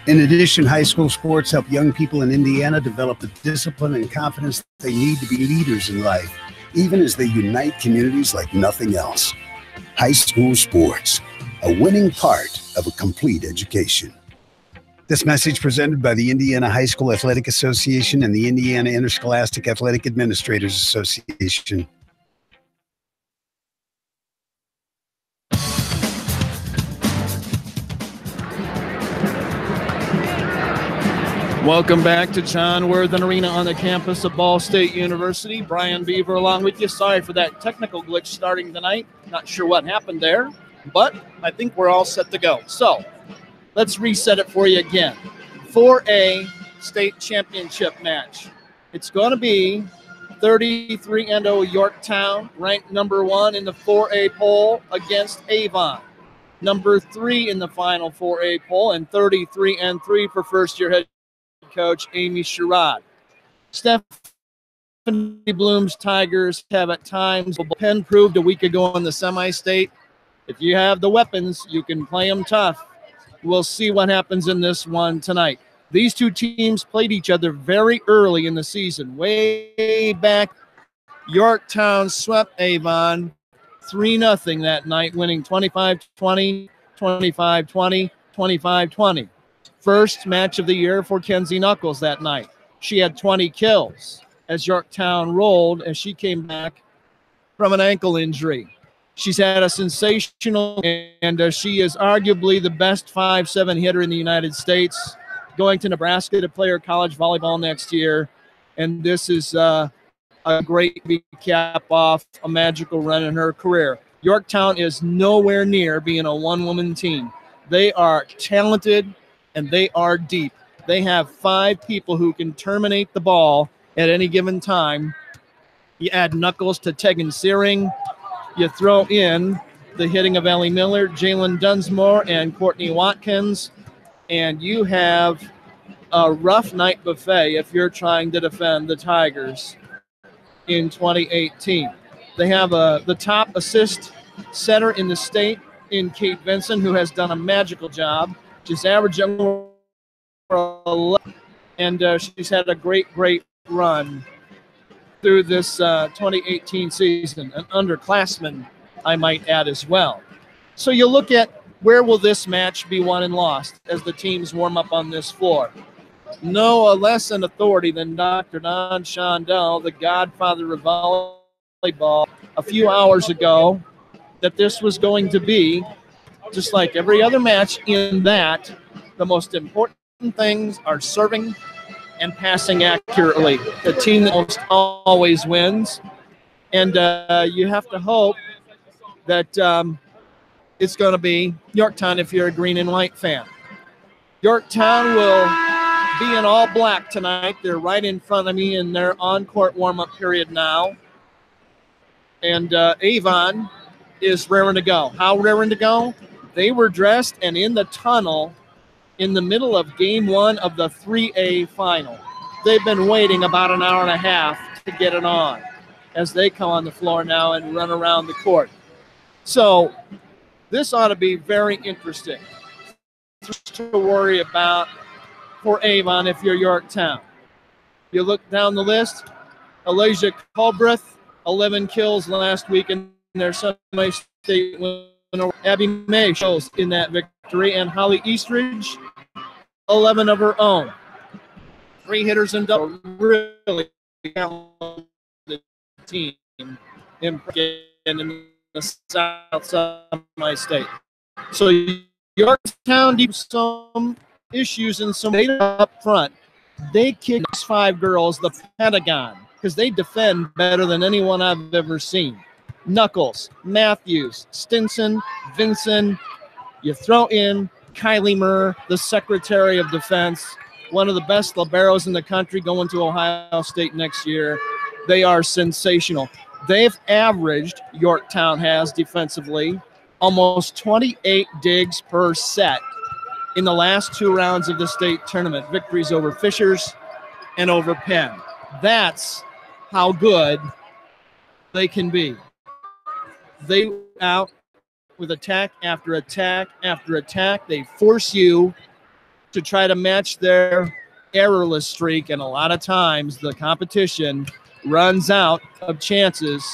In addition, high school sports help young people in Indiana develop the discipline and confidence they need to be leaders in life, even as they unite communities like nothing else. High school sports, a winning part of a complete education. This message presented by the Indiana High School Athletic Association and the Indiana Interscholastic Athletic Administrators Association. Welcome back to John Worthen Arena on the campus of Ball State University. Brian Beaver along with you. Sorry for that technical glitch starting tonight. Not sure what happened there, but I think we're all set to go. So let's reset it for you again. 4A state championship match. It's going to be 33-0 Yorktown, ranked number 1 in the 4A poll against Avon. Number 3 in the final 4A poll, and 33-3 for first-year head coach Amy Sherrod. Stephanie Bloom's Tigers have at times, Penn proved a week ago in the semi-state, if you have the weapons, you can play them tough. We'll see what happens in this one tonight. These two teams played each other very early in the season. Way back, Yorktown swept Avon 3-0 that night, winning 25-20, 25-20, 25-20. First match of the year for Kenzie Knuckles that night. She had 20 kills as Yorktown rolled as she came back from an ankle injury. She's had a sensational, and she is arguably the best 5'7" hitter in the United States, going to Nebraska to play her college volleyball next year. And this is a great cap off a magical run in her career. Yorktown is nowhere near being a one-woman team. They are talented, and they are deep. They have 5 people who can terminate the ball at any given time. You add Knuckles to Tegan Searing. You throw in the hitting of Ellie Miller, Jalen Dunsmore, and Courtney Watkins, and you have a rough night buffet if you're trying to defend the Tigers in 2018. They have the top assist setter in the state in Kate Vinson, who has done a magical job. She's averaging over 11, and she's had a great run through this 2018 season. An underclassman, I might add as well. So you look at where will this match be won and lost as the teams warm up on this floor. No less an authority than Dr. Don Shondell, the godfather of volleyball, a few hours ago, that this was going to be just like every other match in that the most important things are serving and passing accurately. The team that most always wins. And you have to hope that it's going to be Yorktown if you're a green and white fan. Yorktown will be in all black tonight. They're right in front of me in their on-court warm-up period now. And Avon is raring to go. How raring to go? They were dressed and in the tunnel in the middle of game 1 of the 3A final. They've been waiting about an hour and a half to get it on as they come on the floor now and run around the court. So this ought to be very interesting to worry about for Avon if you're Yorktown. You look down the list, Elijah Culbreth, 11 kills last week in their semi-state win. Abby May shows in that victory, and Holly Eastridge, 11 of her own. 3 hitters and double, really talented team in the South semi-state. So Yorktown deep some issues and some data up front. They kick 5 girls the Pentagon because they defend better than anyone I've ever seen. Knuckles, Matthews, Stinson, Vinson. You throw in Kylie Murr, the Secretary of Defense, one of the best liberos in the country, going to Ohio State next year. They are sensational. They've averaged, Yorktown has defensively, almost 28 digs per set in the last 2 rounds of the state tournament. Victories over Fishers and over Penn. That's how good they can be. They out with attack after attack after attack. They force you to try to match their errorless streak, and a lot of times the competition runs out of chances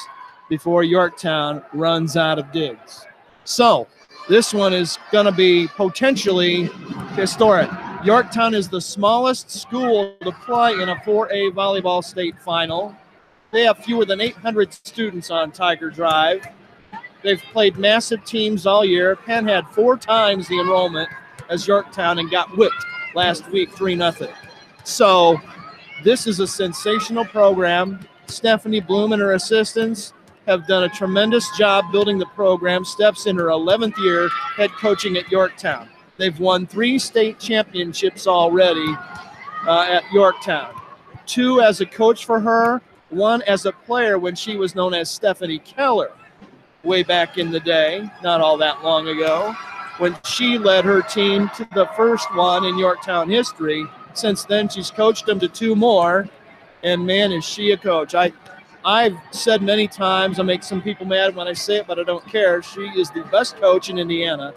before Yorktown runs out of digs. So this one is going to be potentially historic. Yorktown is the smallest school to play in a 4A volleyball state final. They have fewer than 800 students on Tiger Drive. They've played massive teams all year. Penn had 4 times the enrollment as Yorktown and got whipped last week 3-0. So this is a sensational program. Stephanie Bloom and her assistants have done a tremendous job building the program. Steph's in her 11th year head coaching at Yorktown. They've won 3 state championships already at Yorktown. 2 as a coach for her, 1 as a player when she was known as Stephanie Keller way back in the day, not all that long ago, when she led her team to the first one in Yorktown history. Since then, she's coached them to 2 more, and man, is she a coach. I've said many times, I make some people mad when I say it, but I don't care. She is the best coach in Indiana.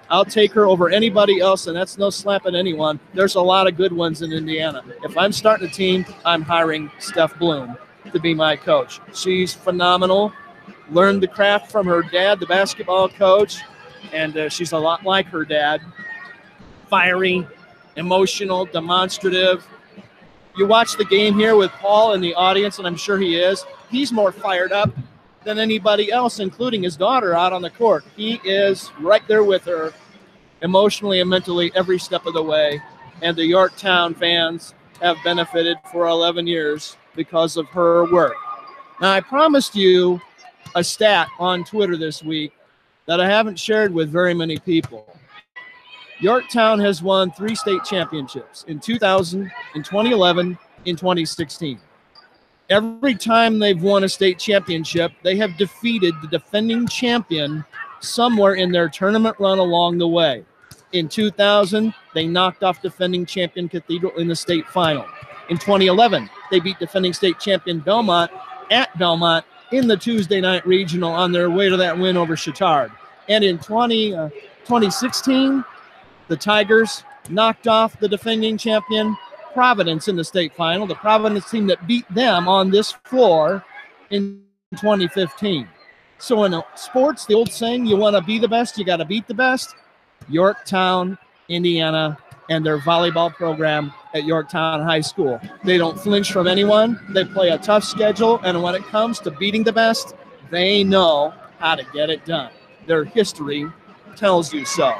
I'll take her over anybody else, and that's no slap at anyone. There's a lot of good ones in Indiana. If I'm starting a team, I'm hiring Steph Bloom to be my coach. She's phenomenal. Learned the craft from her dad, the basketball coach, and she's a lot like her dad. Fiery, emotional, demonstrative. You watch the game here with Paul in the audience, and I'm sure he is. He's more fired up than anybody else, including his daughter out on the court. He is right there with her, emotionally and mentally, every step of the way. And the Yorktown fans have benefited for 11 years because of her work. Now, I promised you a stat on Twitter this week that I haven't shared with very many people. Yorktown has won 3 state championships in 2000, in 2011, in 2016. Every time they've won a state championship, they have defeated the defending champion somewhere in their tournament run along the way. In 2000, they knocked off defending champion Cathedral in the state final. In 2011, they beat defending state champion Belmont at Belmont in the Tuesday night regional on their way to that win over Chittard. And in 2016, the Tigers knocked off the defending champion Providence in the state final, the Providence team that beat them on this floor in 2015. So in sports, the old saying, you want to be the best, you got to beat the best. Yorktown, Indiana, and their volleyball program at Yorktown High School. They don't flinch from anyone. They play a tough schedule, and when it comes to beating the best, they know how to get it done. Their history tells you so.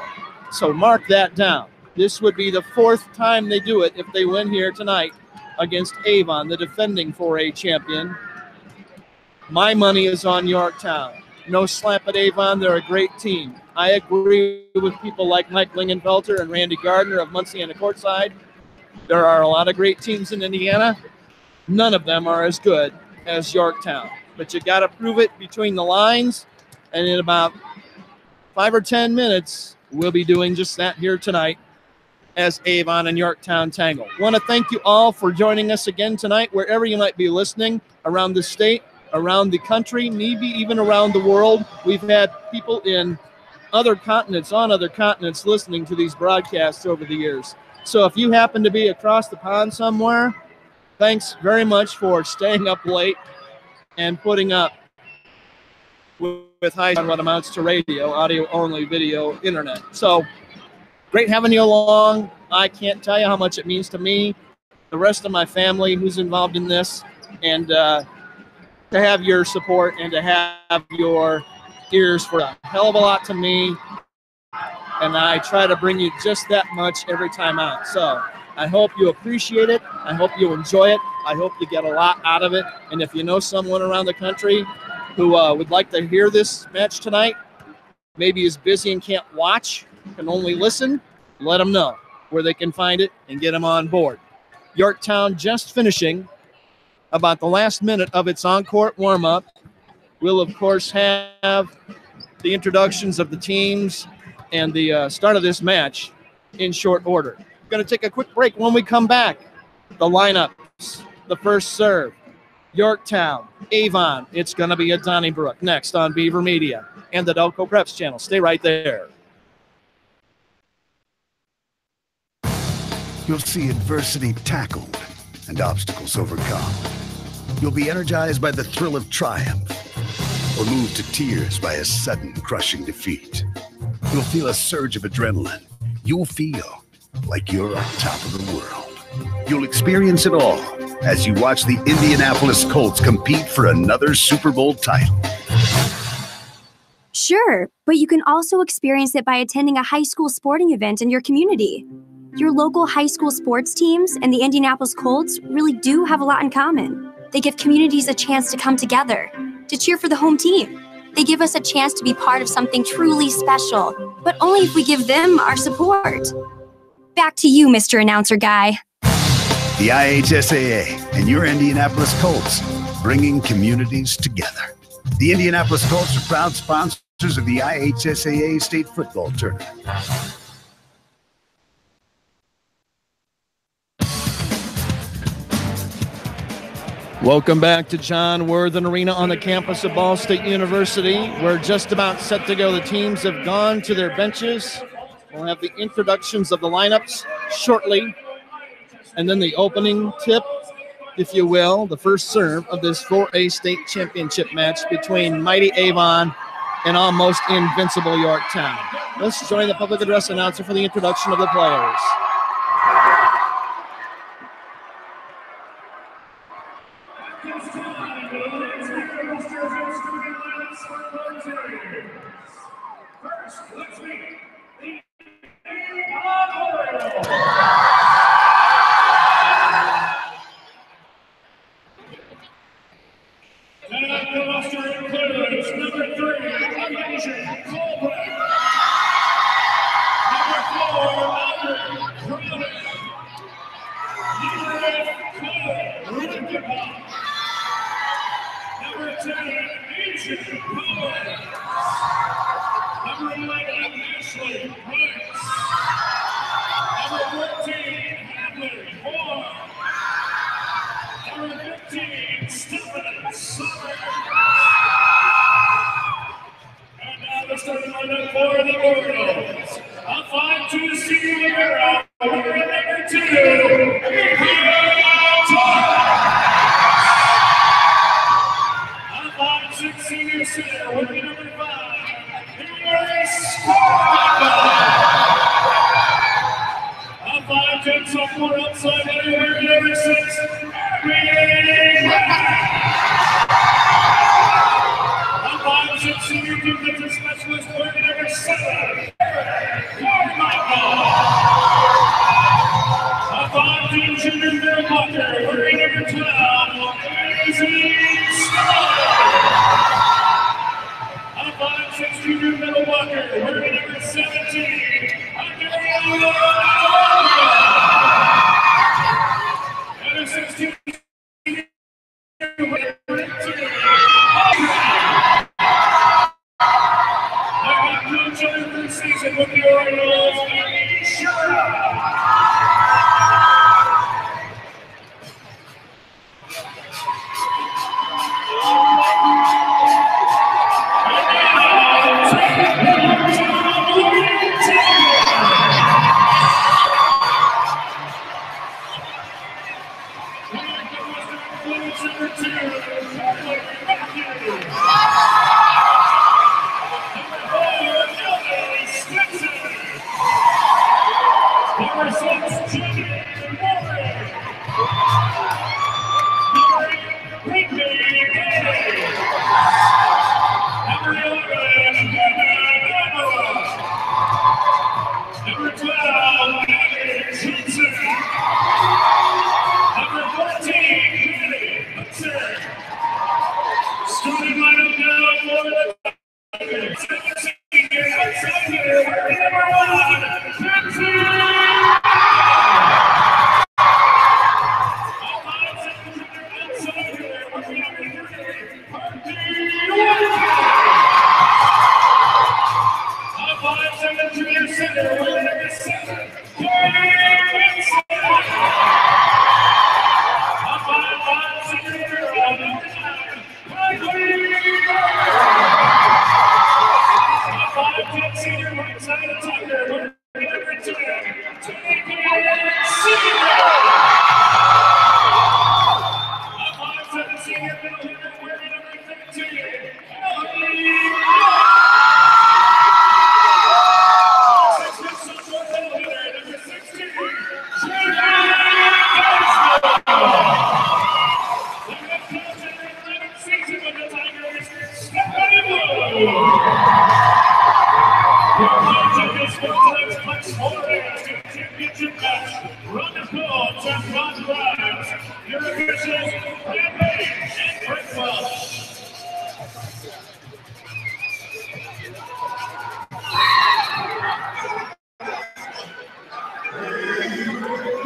So mark that down. This would be the 4th time they do it if they win here tonight against Avon, the defending 4A champion. My money is on Yorktown. No slap at Avon. They're a great team. I agree with people like Mike Lingenfelter and Randy Gardner of Muncie and the Courtside. There are a lot of great teams in Indiana. None of them are as good as Yorktown. But you got to prove it between the lines, and in about 5 or 10 minutes, we'll be doing just that here tonight as Avon and Yorktown tangle. Want to thank you all for joining us again tonight, wherever you might be listening, around the state, around the country, maybe even around the world. We've had people in other continents, on other continents, listening to these broadcasts over the years. So if you happen to be across the pond somewhere, thanks very much for staying up late and putting up with high on what amounts to radio, audio only, video, internet. So great having you along. I can't tell you how much it means to me, the rest of my family who's involved in this, and to have your support and to have your ears for a hell of a lot to me. And I try to bring you just that much every time out. So I hope you appreciate it. I hope you enjoy it. I hope you get a lot out of it. And if you know someone around the country who would like to hear this match tonight, maybe is busy and can't watch, can only listen, let them know where they can find it and get them on board. Yorktown just finishing about the last minute of its on-court warm-up. We'll, of course, have the introductions of the teams and the start of this match in short order. We're going to take a quick break. When we come back, the lineups, the first serve, Yorktown, Avon. It's going to be at Donnybrook next on Beaver Media and the Delco Preps channel. Stay right there. You'll see adversity tackled and obstacles overcome. You'll be energized by the thrill of triumph or moved to tears by a sudden crushing defeat. You'll feel a surge of adrenaline. You'll feel like you're on top of the world. You'll experience it all as you watch the Indianapolis Colts compete for another Super Bowl title. Sure, but you can also experience it by attending a high school sporting event in your community. Your local high school sports teams and the Indianapolis Colts really do have a lot in common. They give communities a chance to come together, to cheer for the home team. They give us a chance to be part of something truly special, but only if we give them our support. Back to you, Mr. Announcer Guy. The IHSAA and your Indianapolis Colts, bringing communities together. The Indianapolis Colts are proud sponsors of the IHSAA State Football Tournament. Welcome back to John Worthen Arena on the campus of Ball State University. We're just about set to go. The teams have gone to their benches. We'll have the introductions of the lineups shortly, and then the opening tip, if you will, the first serve of this 4A state championship match between mighty Avon and almost invincible Yorktown. Let's join the public address announcer for the introduction of the players.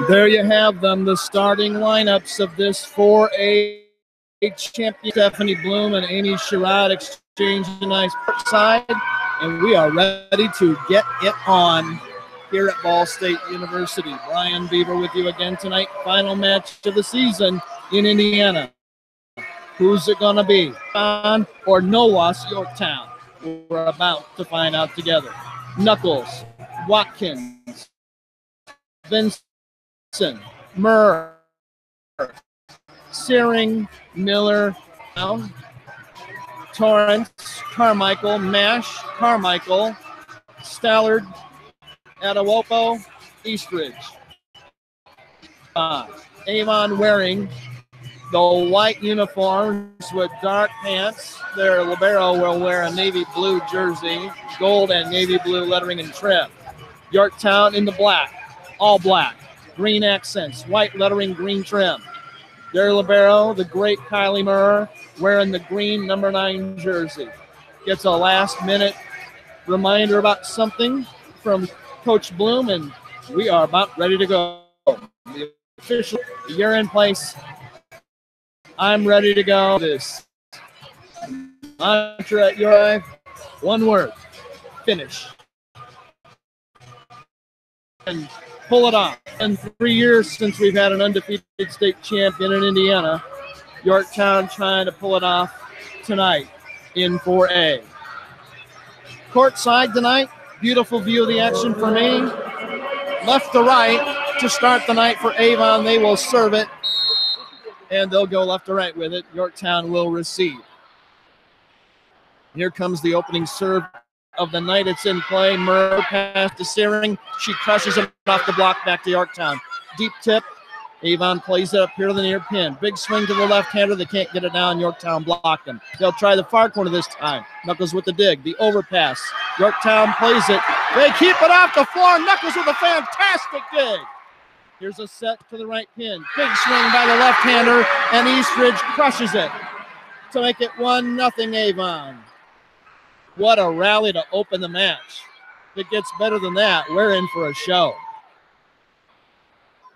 There you have them, the starting lineups of this 4A champion. Stephanie Bloom and Amy Sherrod exchanging a nice side, and we are ready to get it on here at Ball State University. Brian Beaver with you again tonight. Final match of the season in Indiana. Who's it going to be? Or Nowas Yorktown? We're about to find out together. Knuckles, Watkins, Vincent, Murr, Searing, Miller, Torrance, Carmichael, Mash, Carmichael, Stallard, Atawopo, Eastridge. Avon wearing the white uniforms with dark pants. Their libero will wear a navy blue jersey, gold and navy blue lettering and trim. Yorktown in the black, all black, green accents, white lettering, green trim. Their libero, the great Kylie Murr, wearing the green number 9 jersey. Gets a last-minute reminder about something from Coach Bloom, and we are about ready to go. The official, you're in place. I'm ready to go. This mantra at your eye, one word, finish. And pull it off. In 3 years since we've had an undefeated state champion in Indiana, Yorktown trying to pull it off tonight in 4A. Courtside tonight, beautiful view of the action for me. Left to right to start the night for Avon. They will serve it, and they'll go left to right with it. Yorktown will receive. Here comes the opening serve of the night. It's in play. Murr pass to Searing. She crushes it off the block back to Yorktown. Deep tip. Avon plays it up here to the near pin. Big swing to the left-hander. They can't get it down. Yorktown blocked them. They'll try the far corner this time. Knuckles with the dig. The overpass. Yorktown plays it. They keep it off the floor. Knuckles with a fantastic dig. Here's a set to the right pin. Big swing by the left-hander, and Eastridge crushes it to make it 1-0 Avon. What a rally to open the match. If it gets better than that, we're in for a show.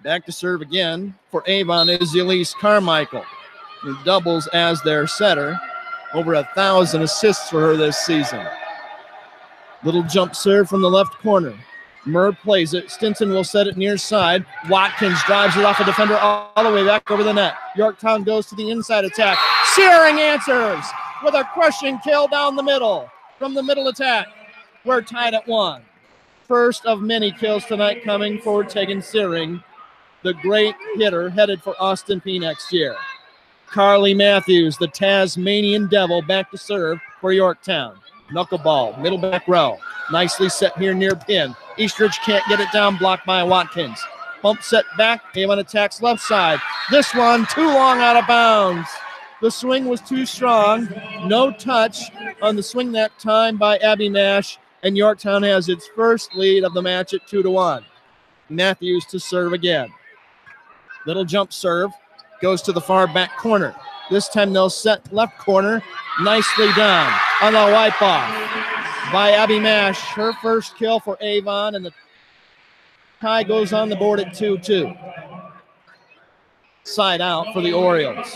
Back to serve again for Avon is Elise Carmichael, who doubles as their setter. Over 1,000 assists for her this season. Little jump serve from the left corner. Murr plays it. Stinson will set it near side. Watkins drives it off a defender all the way back over the net. Yorktown goes to the inside attack. Searing answers with a crushing kill down the middle. From the middle attack, we're tied at 1. First of many kills tonight coming for Tegan Searing, the great hitter headed for Austin Peay next year. Carly Matthews, the Tasmanian Devil, back to serve for Yorktown. Knuckleball, middle back row. Nicely set here near pin. Eastridge can't get it down, blocked by Watkins. Pump set back, Avon attacks left side. This one too long out of bounds. The swing was too strong. No touch on the swing that time by Abby Mash, and Yorktown has its first lead of the match at 2-1. Matthews to serve again. Little jump serve goes to the far back corner. This time they'll set left corner. Nicely done on the wipe off by Abby Mash. Her first kill for Avon, and the tie goes on the board at 2-2. Side out for the Orioles.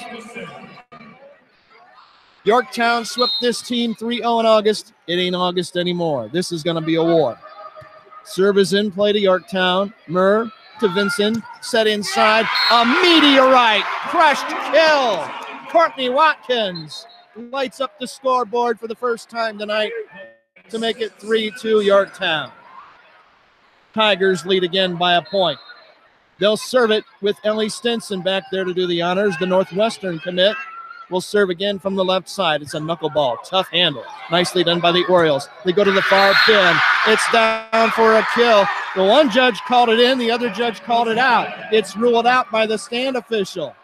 Yorktown swept this team 3-0 in August. It ain't August anymore. This is going to be a war. Serve is in play to Yorktown. Murr to Vincent. Set inside. A meteorite. Crushed kill. Courtney Watkins lights up the scoreboard for the first time tonight to make it 3-2 Yorktown. Tigers lead again by a point. They'll serve it with Ellie Stinson back there to do the honors. The Northwestern commit will serve again from the left side. It's a knuckleball, tough handle. Nicely done by the Orioles. They go to the far pin. It's down for a kill. The one judge called it in, the other judge called it out. It's ruled out by the stand official.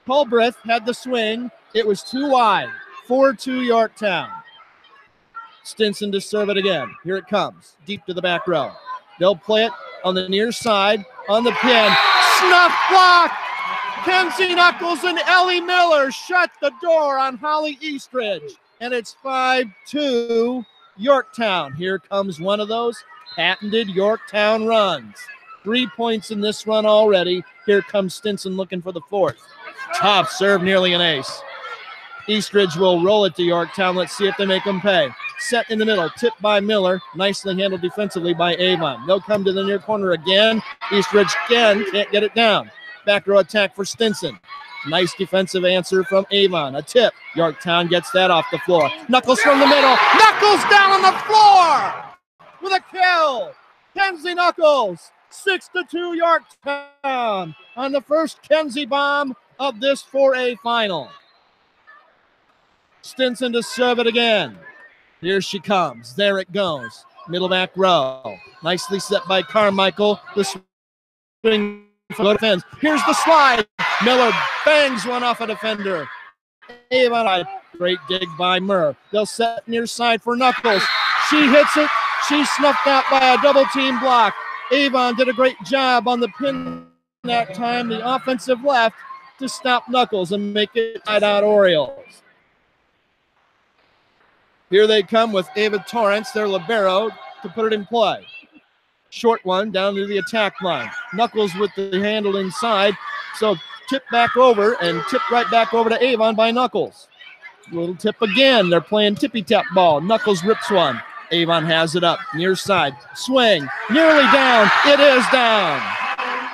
Culbreth had the swing. It was too wide. 4-2 Yorktown. Stinson to serve it again. Here it comes, deep to the back row. They'll play it on the near side, on the pin. Snuff block! Kenzie Knuckles and Ellie Miller shut the door on Holly Eastridge. And it's 5-2 Yorktown. Here comes one of those patented Yorktown runs. 3 points in this run already. Here comes Stinson looking for the fourth. Tough serve, nearly an ace. Eastridge will roll it to Yorktown. Let's see if they make them pay. Set in the middle, tipped by Miller, nicely handled defensively by Avon. They'll come to the near corner again. Eastridge again can't get it down. Back row attack for Stinson. Nice defensive answer from Avon. A tip. Yorktown gets that off the floor. Knuckles from the middle. Knuckles down on the floor with a kill. Kenzie Knuckles, 6-2 Yorktown on the first Kenzie bomb of this 4A final. Stinson to serve it again. Here she comes. There it goes. Middle back row. Nicely set by Carmichael. The swing for defense. Here's the slide. Miller bangs one off a defender. Avon, great dig by Murr. They'll set near side for Knuckles. She hits it. She's snuffed out by a double team block. Avon did a great job on the pin that time. The offensive left to stop Knuckles and make it tied out Orioles. Here they come with Ava Torrance, their libero, to put it in play. Short one down to the attack line. Knuckles with the handle inside. So tip back over and tip right back over to Avon by Knuckles. Little tip again. They're playing tippy-tap ball. Knuckles rips one. Avon has it up. Near side. Swing. Nearly down. It is down.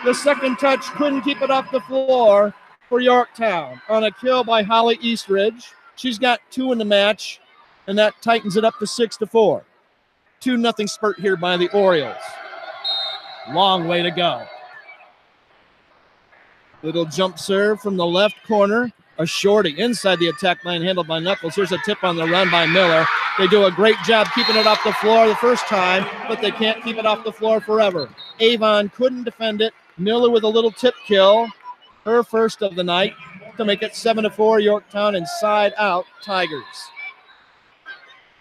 The second touch couldn't keep it off the floor for Yorktown on a kill by Holly Eastridge. She's got 2 in the match, and that tightens it up to 6-4. 2-0 spurt here by the Orioles. Long way to go. Little jump serve from the left corner. A shorty inside the attack line handled by Knuckles. Here's a tip on the run by Miller. They do a great job keeping it off the floor the first time, but they can't keep it off the floor forever. Avon couldn't defend it. Miller with a little tip kill, her first of the night, to make it 7-4 Yorktown and side out Tigers.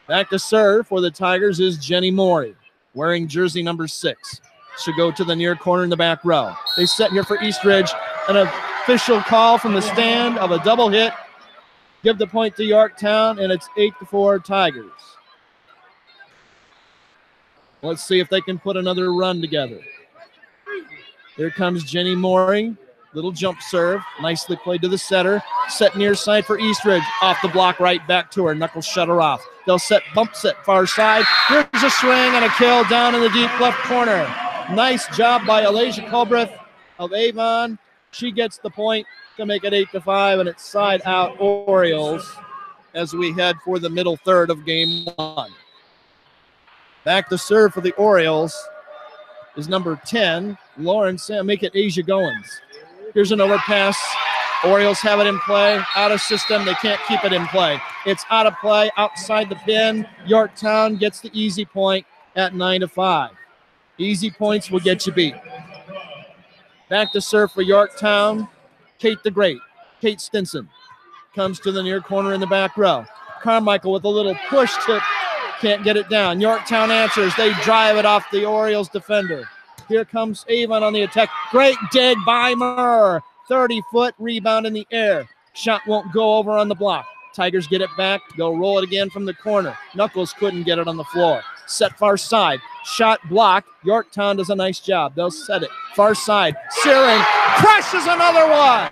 Back to serve for the Tigers is Jenny Morey, wearing jersey number 6. She'll go to the near corner in the back row. They set here for Eastridge. An official call from the stand of a double hit. Give the point to Yorktown, and it's 8-4 Tigers. Let's see if they can put another run together. Here comes Jenny Morey. Little jump serve. Nicely played to the setter. Set near side for Eastridge. Off the block, right back to her. Knuckles shut her off. They'll set bump set far side. Here's a swing and a kill down in the deep left corner. Nice job by Alasia Culbreth of Avon. She gets the point to make it 8-5, and it's side out Orioles as we head for the middle third of game 1. Back to serve for the Orioles is number 10, Lauren Sam. Make it Asia Goins. Here's an overpass. Orioles have it in play. Out of system. They can't keep it in play. It's out of play, outside the pin. Yorktown gets the easy point at 9-5. Easy points will get you beat. Back to serve for Yorktown. Kate the Great. Kate Stinson comes to the near corner in the back row. Carmichael with a little push tip. Can't get it down. Yorktown answers. They drive it off the Orioles defender. Here comes Avon on the attack. Great dig by Murr. 30-foot rebound in the air. Shot won't go over on the block. Tigers get it back. They'll roll it again from the corner. Knuckles couldn't get it on the floor. Set far side. Shot blocked. Yorktown does a nice job. They'll set it. Far side. Searing crushes another one.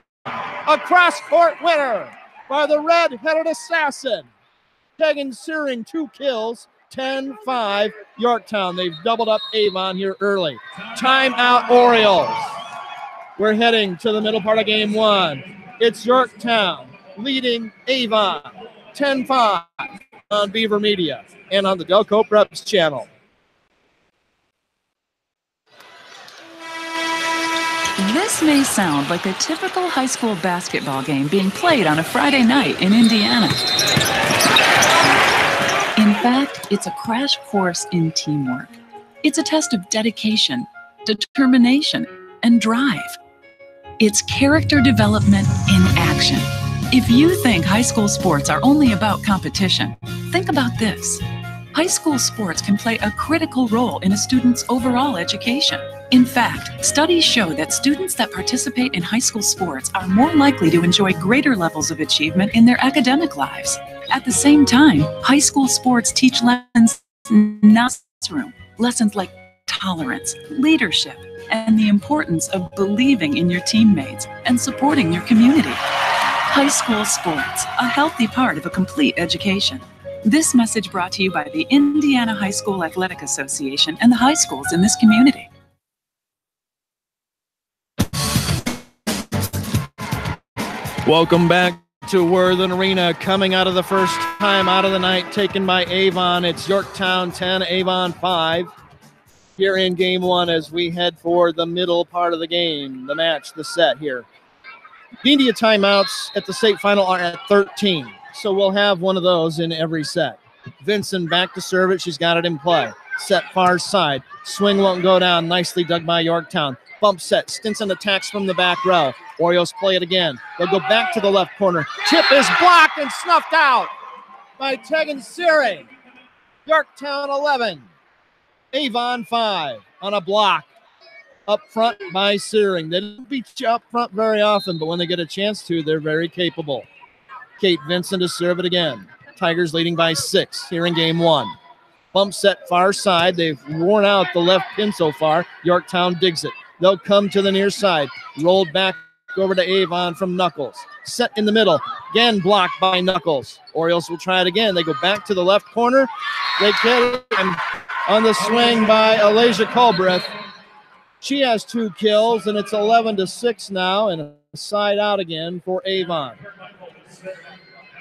A cross-court winner by the red-headed assassin. Tegan Searing 2 kills. 10-5 Yorktown. They've doubled up Avon here early. Timeout Orioles. We're heading to the middle part of game 1. It's Yorktown leading Avon 10-5 on Beaver Media and on the Delco Preps channel. This may sound like a typical high school basketball game being played on a Friday night in Indiana. In fact, it's a crash course in teamwork. It's a test of dedication, determination, and drive. It's character development in action. If you think high school sports are only about competition, think about this. High school sports can play a critical role in a student's overall education. In fact, studies show that students that participate in high school sports are more likely to enjoy greater levels of achievement in their academic lives. At the same time, high school sports teach lessons in the classroom, lessons like tolerance, leadership, and the importance of believing in your teammates and supporting your community. High school sports, a healthy part of a complete education. This message brought to you by the Indiana High School Athletic Association and the high schools in this community. Welcome back to Worthen Arena. Coming out of the first time out of the night, taken by Avon. It's Yorktown 10, Avon 5. Here in game one as we head for the middle part of the game, the match, the set here. The India timeouts at the state final are at 13, so we'll have one of those in every set. Vincent back to serve it. She's got it in play. Set far side. Swing won't go down. Nicely dug by Yorktown. Bump set. Stinson attacks from the back row. Orioles play it again. They'll go back to the left corner. Tip is blocked and snuffed out by Tegan Siri. Yorktown 11. Avon 5 on a block up front by Searing. They don't beat you up front very often, but when they get a chance to, they're very capable. Kate Vincent to serve it again. Tigers leading by 6 here in game one. Bump set far side. They've worn out the left pin so far. Yorktown digs it. They'll come to the near side. Rolled back over to Avon from Knuckles. Set in the middle. Again blocked by Knuckles. Orioles will try it again. They go back to the left corner. They get him on the swing by Alasia Culbreth. She has 2 kills, and it's 11-6 now, and a side out again for Avon.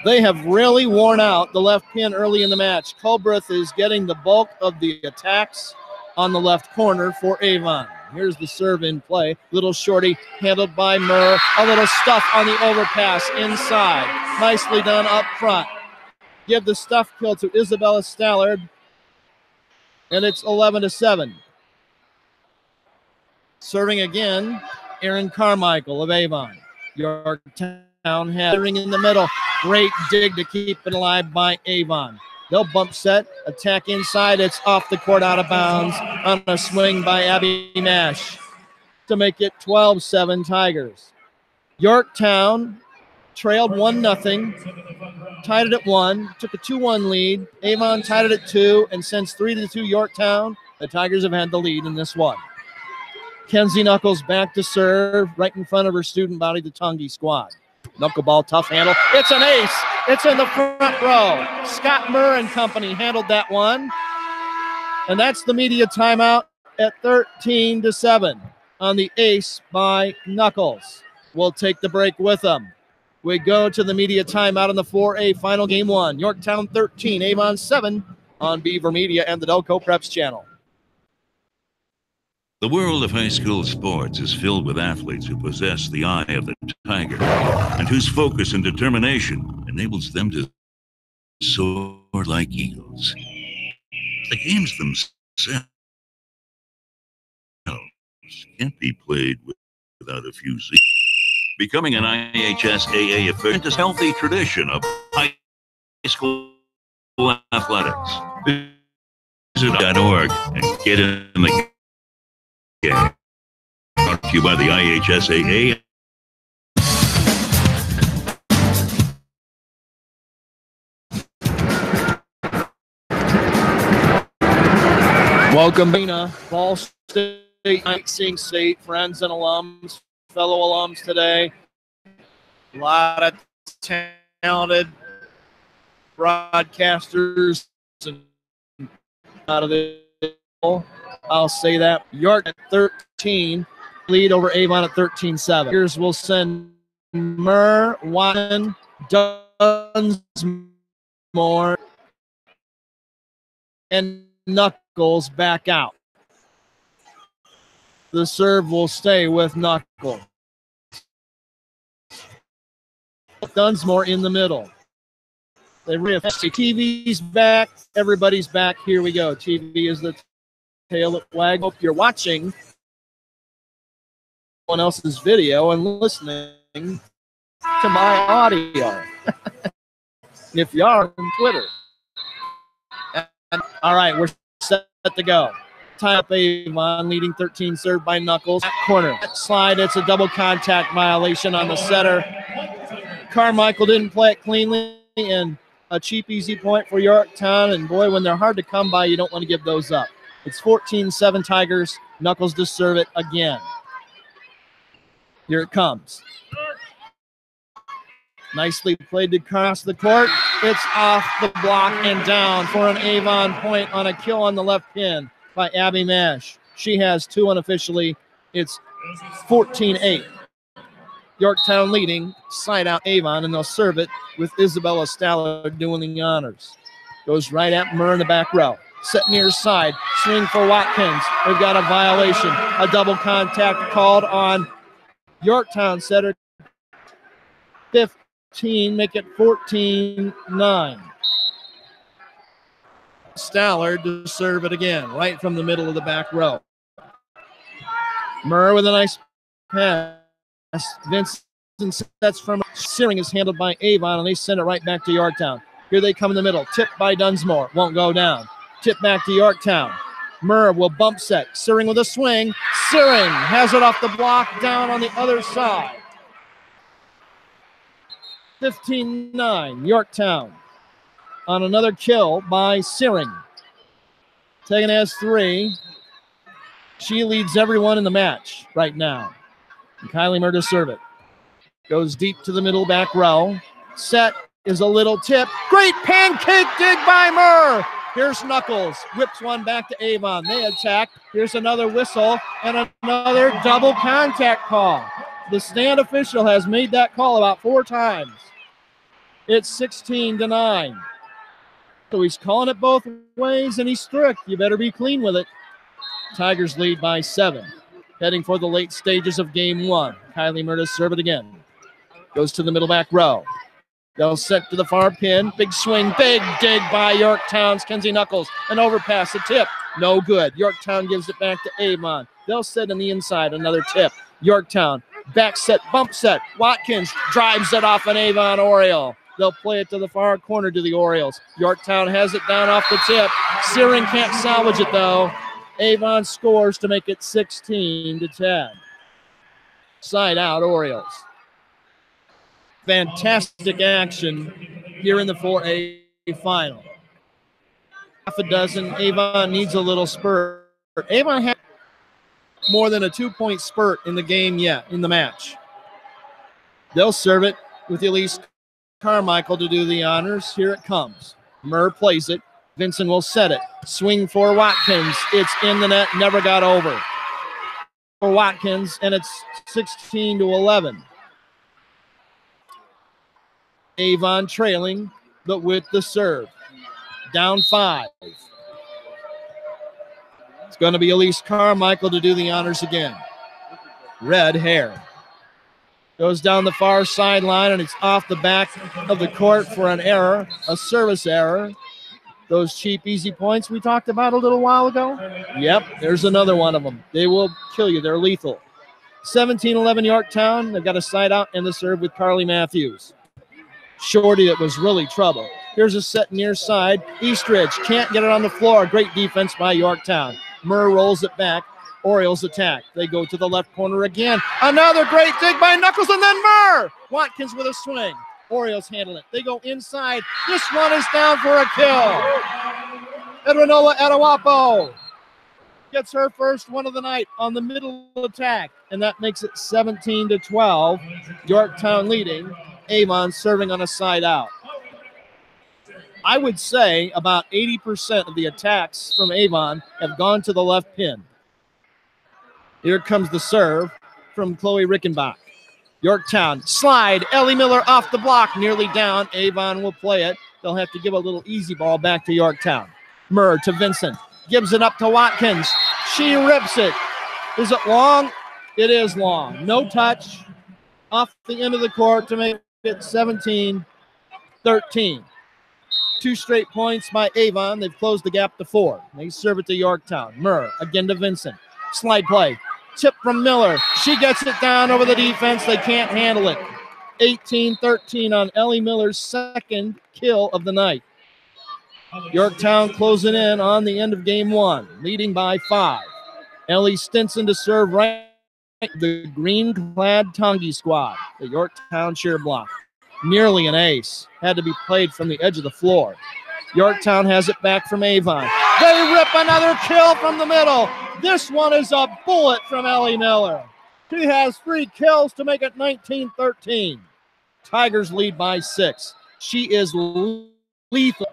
They have really worn out the left pin early in the match. Culbreth is getting the bulk of the attacks on the left corner for Avon. Here's the serve in play. Little shorty handled by Murr. A little stuff on the overpass inside. Nicely done up front. Give the stuff kill to Isabella Stallard. And it's 11-7. Serving again, Aaron Carmichael of Avon. Yorktown heading in the middle. Great dig to keep it alive by Avon. They'll bump set, attack inside. It's off the court, out of bounds on a swing by Abby Nash to make it 12-7 Tigers. Yorktown trailed 1-0, tied it at 1, took a 2-1 lead. Avon tied it at 2, and since 3-2 Yorktown, the Tigers have had the lead in this one. Kenzie Knuckles back to serve, right in front of her student body, the Tongi squad. Knuckleball, tough handle. It's an ace. It's in the front row. Scott Murr and company handled that one. And that's the media timeout at 13-7 on the ace by Knuckles. We'll take the break with them. We go to the media timeout on the 4A final game one. Yorktown 13, Avon 7 on Beaver Media and the Delco Preps channel. The world of high school sports is filled with athletes who possess the eye of the tiger and whose focus and determination enables them to soar like eagles. The games themselves can't be played without a few Z's. Becoming an IHSAA affiliate is a healthy tradition of high school athletics. Visit .org and get in the game. Brought to you by the IHSAA. Welcome, Bina. Ball State, Sing State, friends and alums, fellow alums today. A lot of talented broadcasters and out of the I'll say that. York at 13, lead over Avon at 13-7. Here's we'll send Murr, Watson, Dunsmore, and Knuckles back out. The serve will stay with Knuckles. Dunsmore in the middle. They TV's back. Everybody's back. Here we go. TV is the tail that wag. Hope you're watching someone else's video and listening to my audio. If you are on Twitter. And, all right, we're set to go. Tie up Avon, leading 13, served by Knuckles. Corner. Slide, it's a double contact violation on the setter. Carmichael didn't play it cleanly, and a cheap, easy point for Yorktown. And, boy, when they're hard to come by, you don't want to give those up. It's 14-7 Tigers. Knuckles to serve it again. Here it comes. Nicely played across the court. It's off the block and down for an Avon point on a kill on the left pin by Abby Mash. She has two unofficially. It's 14-8. Yorktown leading, side out Avon, and they'll serve it with Isabella Staller doing the honors. Goes right at Murr in the back row. Set near side, swing for Watkins. We've got a violation, a double contact called on Yorktown setter. 15, make it 14-9. Stallard to serve it again, right from the middle of the back row. Murr with a nice pass. Vincent sets from Searing is handled by Avon, and they send it right back to Yorktown. Here they come in the middle. Tipped by Dunsmore. Won't go down. Tip back to Yorktown. Murr will bump set. Searing with a swing. Searing has it off the block down on the other side. 15-9, Yorktown on another kill by Searing. Tegan has 3. She leads everyone in the match right now. And Kylie Murr to serve it. Goes deep to the middle back row. Set is a little tip. Great pancake dig by Murr. Here's Knuckles. Whips one back to Avon. They attack. Here's another whistle and another double contact call. The stand official has made that call about 4 times. It's 16-9. So he's calling it both ways, and he's strict. You better be clean with it. Tigers lead by 7. Heading for the late stages of game 1. Kylie Murr to serve it again. Goes to the middle back row. They'll set to the far pin. Big swing, big dig by Yorktown's Kenzie Knuckles. An overpass, a tip. No good. Yorktown gives it back to Avon. They'll set on the inside. Another tip. Yorktown, back set, bump set. Watkins drives it off an Avon Oriole. They'll play it to the far corner to the Orioles. Yorktown has it down off the tip. Searing can't salvage it, though. Avon scores to make it 16-10. Side out, Orioles. Fantastic action here in the 4A final. Half a dozen. Avon needs a little spurt. Avon had more than a 2-point spurt in the game yet, in the match. They'll serve it with Elise Carmichael to do the honors. Here it comes. Murr plays it. Vincent will set it. Swing for Watkins. It's in the net. Never got over. For Watkins, and it's 16-11. Avon trailing, but with the serve. Down 5. It's going to be Elise Carmichael to do the honors again. Red hair. Goes down the far sideline, and it's off the back of the court for an error, a service error. Those cheap, easy points we talked about a little while ago? Yep, there's another one of them. They will kill you. They're lethal. 17-11 Yorktown. They've got a side out and the serve with Carly Matthews. Shorty, it was really trouble. Here's a set near side. Eastridge can't get it on the floor. Great defense by Yorktown. Murr rolls it back. Orioles attack. They go to the left corner again. Another great dig by Knuckles, and then Murr. Watkins with a swing. Orioles handle it. They go inside. This one is down for a kill. Edwinola Adawapo gets her first one of the night on the middle attack, and that makes it 17-12. Yorktown leading. Avon serving on a side out. I would say about 80% of the attacks from Avon have gone to the left pin. Here comes the serve from Chloe Rickenbach. Yorktown, slide, Ellie Miller off the block, nearly down. Avon will play it. They'll have to give a little easy ball back to Yorktown. Murr to Vincent, gives it up to Watkins. She rips it. Is it long? It is long. No touch. Off the end of the court to make it 17-13. 2 straight points by Avon. They've closed the gap to 4. They serve it to Yorktown. Murr again to Vincent. Slide play. Tip from Miller. She gets it down over the defense. They can't handle it. 18-13 on Ellie Miller's second kill of the night. Yorktown closing in on the end of game 1, leading by 5. Ellie Stinson to serve right. The green-clad Tongi squad, the Yorktown cheer block. Nearly an ace. Had to be played from the edge of the floor. Yorktown has it back from Avon. They rip another kill from the middle. This one is a bullet from Ellie Miller. She has 3 kills to make it 19-13. Tigers lead by 6. She is lethal.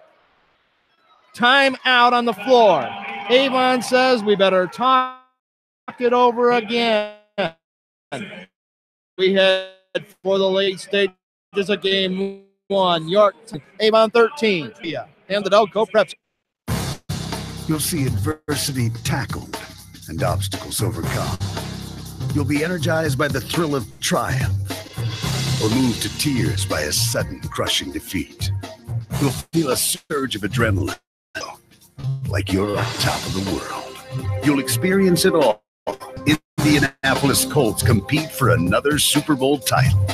Time out on the floor. Avon says we better talk it over again. We head for the late stages of game 1. Yorktown, Avon 13. And the Delco Preps. You'll see adversity tackled and obstacles overcome. You'll be energized by the thrill of triumph or moved to tears by a sudden crushing defeat. You'll feel a surge of adrenaline like you're on top of the world. You'll experience it all. Indianapolis Colts compete for another Super Bowl title.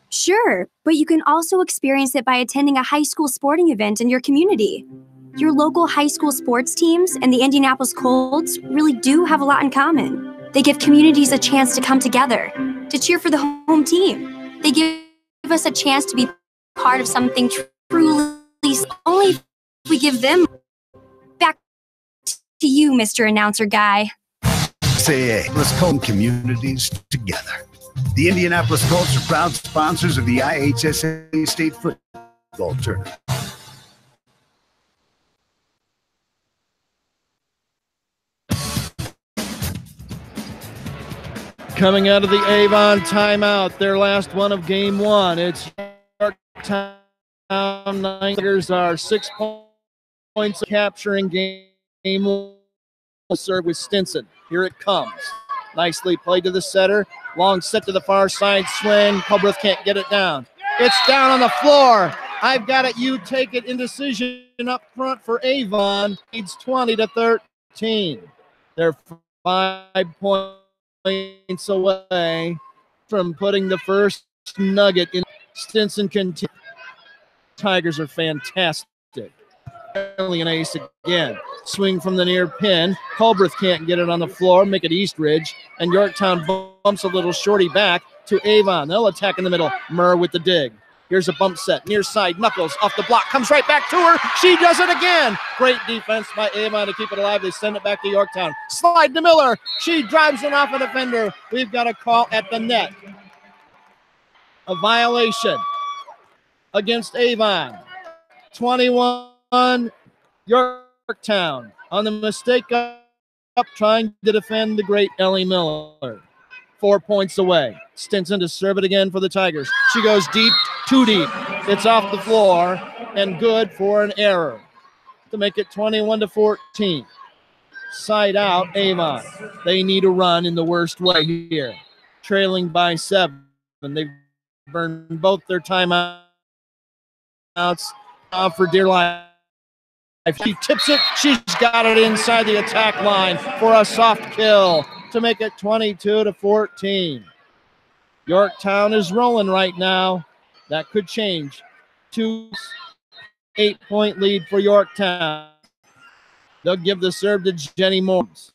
Sure, but you can also experience it by attending a high school sporting event in your community. Your local high school sports teams and the Indianapolis Colts really do have a lot in common. They give communities a chance to come together, to cheer for the home team. They give us a chance to be part of something truly only if we give them. Back to you, Mr. Announcer Guy. SAA, let's come communities together. The Indianapolis Colts are proud sponsors of the IHSA State Football Tournament. Coming out of the Avon timeout, their last one of game 1. It's Yorktown. Tigers are 6 points capturing game 1. Serve with Stinson. Here it comes. Nicely played to the setter. Long set to the far side swing. Culbreth can't get it down. It's down on the floor. I've got it. You take it. Indecision up front for Avon. Leads 20-13. They're 5 points away from putting the first nugget in. Stinson continues. Tigers are fantastic. Early an ace again. Swing from the near pin. Culbreth can't get it on the floor. Make it Eastridge. And Yorktown bumps a little shorty back to Avon. They'll attack in the middle. Murr with the dig. Here's a bump set. Near side. Knuckles off the block. Comes right back to her. She does it again. Great defense by Avon to keep it alive. They send it back to Yorktown. Slide to Miller. She drives it off a defender. We've got a call at the net. A violation against Avon. 21 Yorktown on the mistake up trying to defend the great Ellie Miller. 4 points away. Stinson to serve it again for the Tigers. She goes deep, too deep. It's off the floor and good for an error to make it 21-14. Side out, Avon. They need a run in the worst way here. Trailing by 7. They've burned both their timeouts for dear life. If she tips it, she's got it inside the attack line for a soft kill to make it 22-14. Yorktown is rolling right now. That could change. 8-point lead for Yorktown. They'll give the serve to Jenny Morris.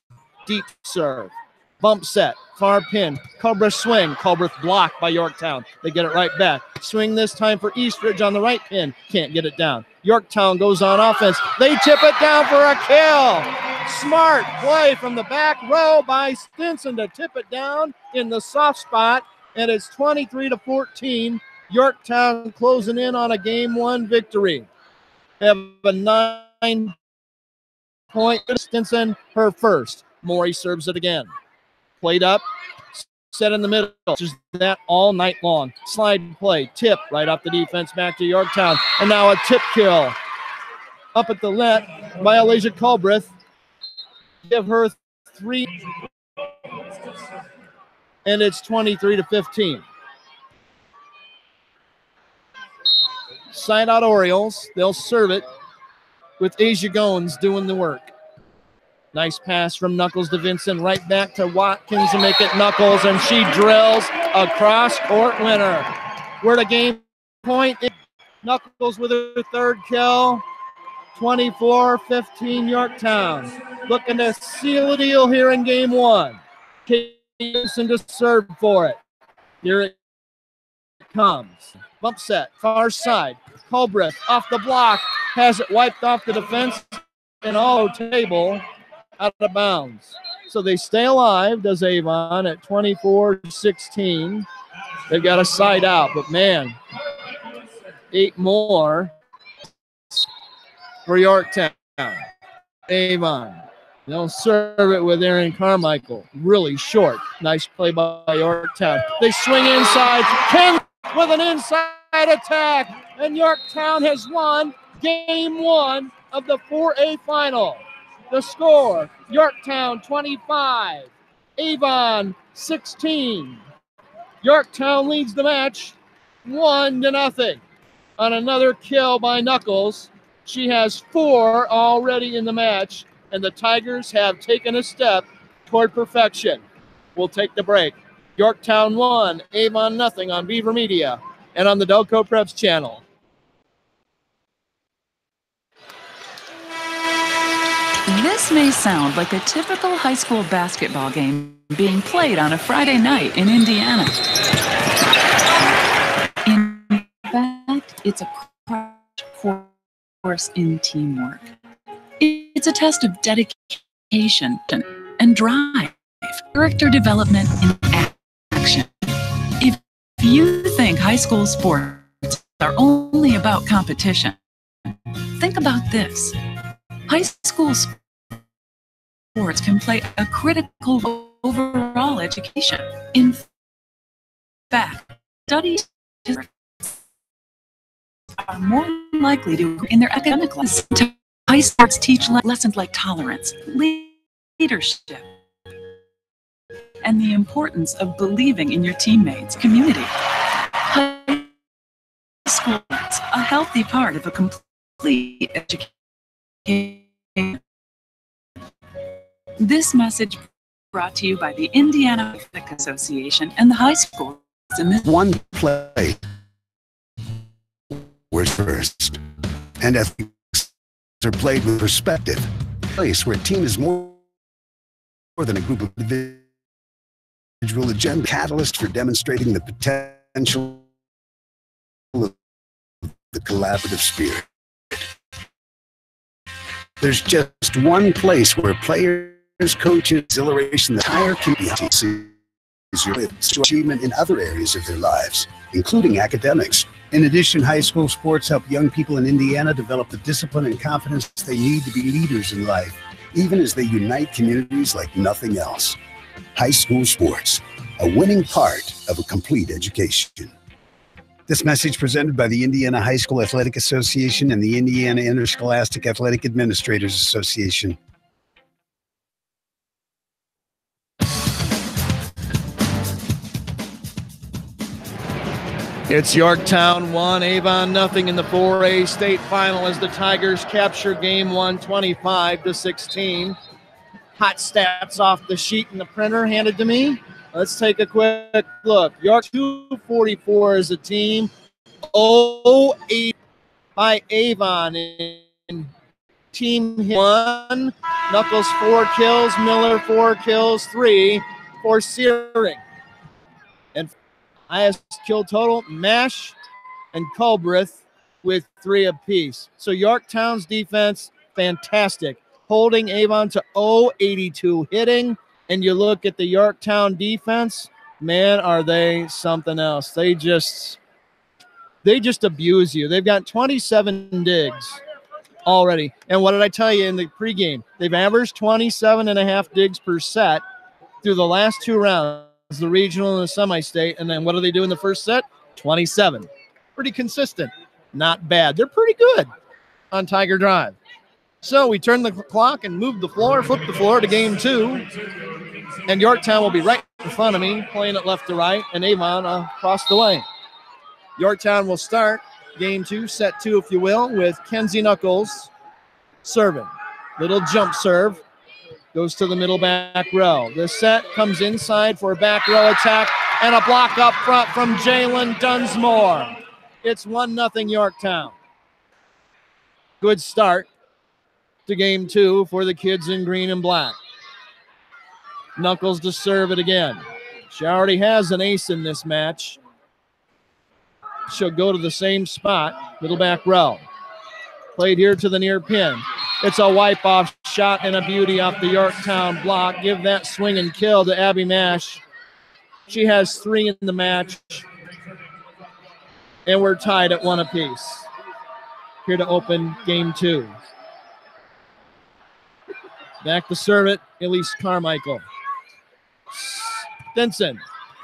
Deep serve. Bump set. Far pin. Culbreth swing. Culbreth blocked by Yorktown. They get it right back. Swing this time for Eastridge on the right pin. Can't get it down. Yorktown goes on offense. They tip it down for a kill. Smart play from the back row by Stinson to tip it down in the soft spot. And it's 23-14. Yorktown closing in on a game 1 victory. They have a 9-point Stinson, her first. Morey serves it again. Played up, set in the middle. Just that all night long. Slide play, tip right off the defense back to Yorktown. And now a tip kill. Up at the net by Elijah Culbreth. Give her 3, and it's 23-15. Side out Orioles. They'll serve it with Asia Goins doing the work. Nice pass from Knuckles to Vincent, right back to Watkins to make it Knuckles, and she drills a cross-court winner. We're at a game point. Knuckles with her third kill. 24-15 Yorktown. Looking to seal the deal here in game one. Kingston to serve for it. Here it comes. Bump set, far side. Culbreth off the block. Has it wiped off the defense and all table out of bounds. So they stay alive, does Avon, at 24-16. They've got a side out, but man, 8 more for Yorktown. Avon. They'll serve it with Aaron Carmichael. Really short. Nice play by Yorktown. They swing inside. Ken with an inside attack. And Yorktown has won game one of the 4A final. The score, Yorktown 25, Avon 16. Yorktown leads the match 1-0 on another kill by Knuckles. She has 4 already in the match, and the Tigers have taken a step toward perfection. We'll take the break. Yorktown 1, Avon 0 on Beaver Media and on the Delco Preps channel. This may sound like a typical high school basketball game being played on a Friday night in Indiana. In fact, it's a crash course in teamwork. It's a test of dedication and drive, character development in action. If you think high school sports are only about competition, think about this. High school sports can play a critical overall education. In fact, studies are more likely to in their academic lessons. High sports teach lessons like tolerance, leadership, and the importance of believing in your teammates' community. High school is a healthy part of a complete education. This message brought to you by the Indiana Athletic Association and the high schools in this one play. Where's first? And athletics are played with perspective. A place where a team is more than a group of individual agenda. Catalyst for demonstrating the potential of the collaborative spirit. There's just one place where players, coaches, exhilaration, the entire community is achievement in other areas of their lives, including academics. In addition, high school sports help young people in Indiana develop the discipline and confidence they need to be leaders in life, even as they unite communities like nothing else. High school sports, a winning part of a complete education. This message presented by the Indiana High School Athletic Association and the Indiana Interscholastic Athletic Administrators Association. It's Yorktown 1, Avon 0 in the 4A state final as the Tigers capture game 1, 25-16. Hot stats off the sheet in the printer handed to me. Let's take a quick look. York 244 as a team. 0-8 by Avon in team 1. Knuckles 4 kills, Miller 4 kills, 3 for Searing. And highest kill total, Mash and Culbreth with 3 apiece. So Yorktown's defense, fantastic. Holding Avon to 0-82 hitting. And you look at the Yorktown defense, man, are they something else. They just abuse you. They've got 27 digs already. And what did I tell you in the pregame? They've averaged 27.5 digs per set through the last 2 rounds, the regional and the semi-state. And then what do they do in the first set? 27. Pretty consistent. Not bad. They're pretty good on Tiger Drive. So we turn the clock and move the floor, flip the floor to game 2. And Yorktown will be right in front of me, playing it left to right, and Avon across the way. Yorktown will start game 2, set 2, if you will, with Kenzie Knuckles serving. Little jump serve. Goes to the middle back row. The set comes inside for a back row attack and a block up front from Jalen Dunsmore. It's 1-0 Yorktown. Good start to game 2 for the kids in green and black. Knuckles to serve it again. She already has an ace in this match. She'll go to the same spot, middle back row. Played here to the near pin. It's a wipe-off shot and a beauty off the Yorktown block. Give that swing and kill to Abby Mash. She has 3 in the match. And we're tied at 1 apiece. Here to open game 2. Back to serve it, Elise Carmichael. Stinson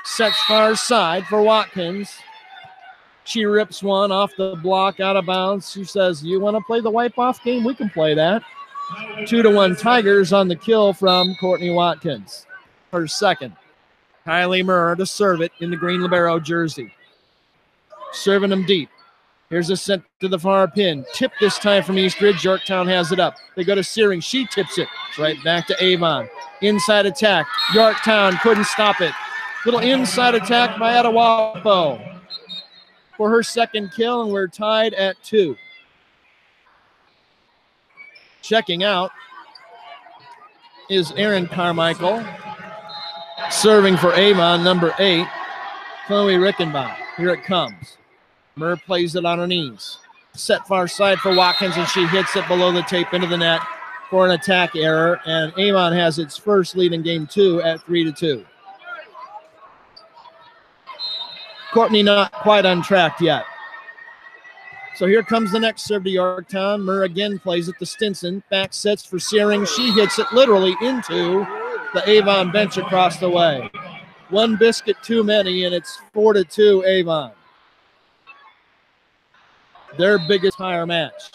sets far side for Watkins. She rips one off the block out of bounds. She says, you want to play the wipe-off game? We can play that. 2-1 Tigers on the kill from Courtney Watkins. Her second. Kylie Murr to serve it in the green libero jersey. Serving them deep. Here's a set to the far pin. Tip this time from Eastridge. Yorktown has it up. They go to Searing. She tips it. It's right back to Avon. Inside attack. Yorktown couldn't stop it. Little inside attack by Atawapo for her second kill, and we're tied at 2. Checking out is Erin Carmichael. Serving for Avon, number 8, Chloe Rickenbach. Here it comes. Murr plays it on her knees. Set far side for Watkins, and she hits it below the tape into the net for an attack error, and Avon has its first lead in game 2 at 3-2. Courtney not quite on track yet. So here comes the next serve to Yorktown. Murr again plays it to Stinson. Back sets for Searing. She hits it literally into the Avon bench across the way. 1 biscuit too many, and it's 4-2 Avon. Their biggest higher match.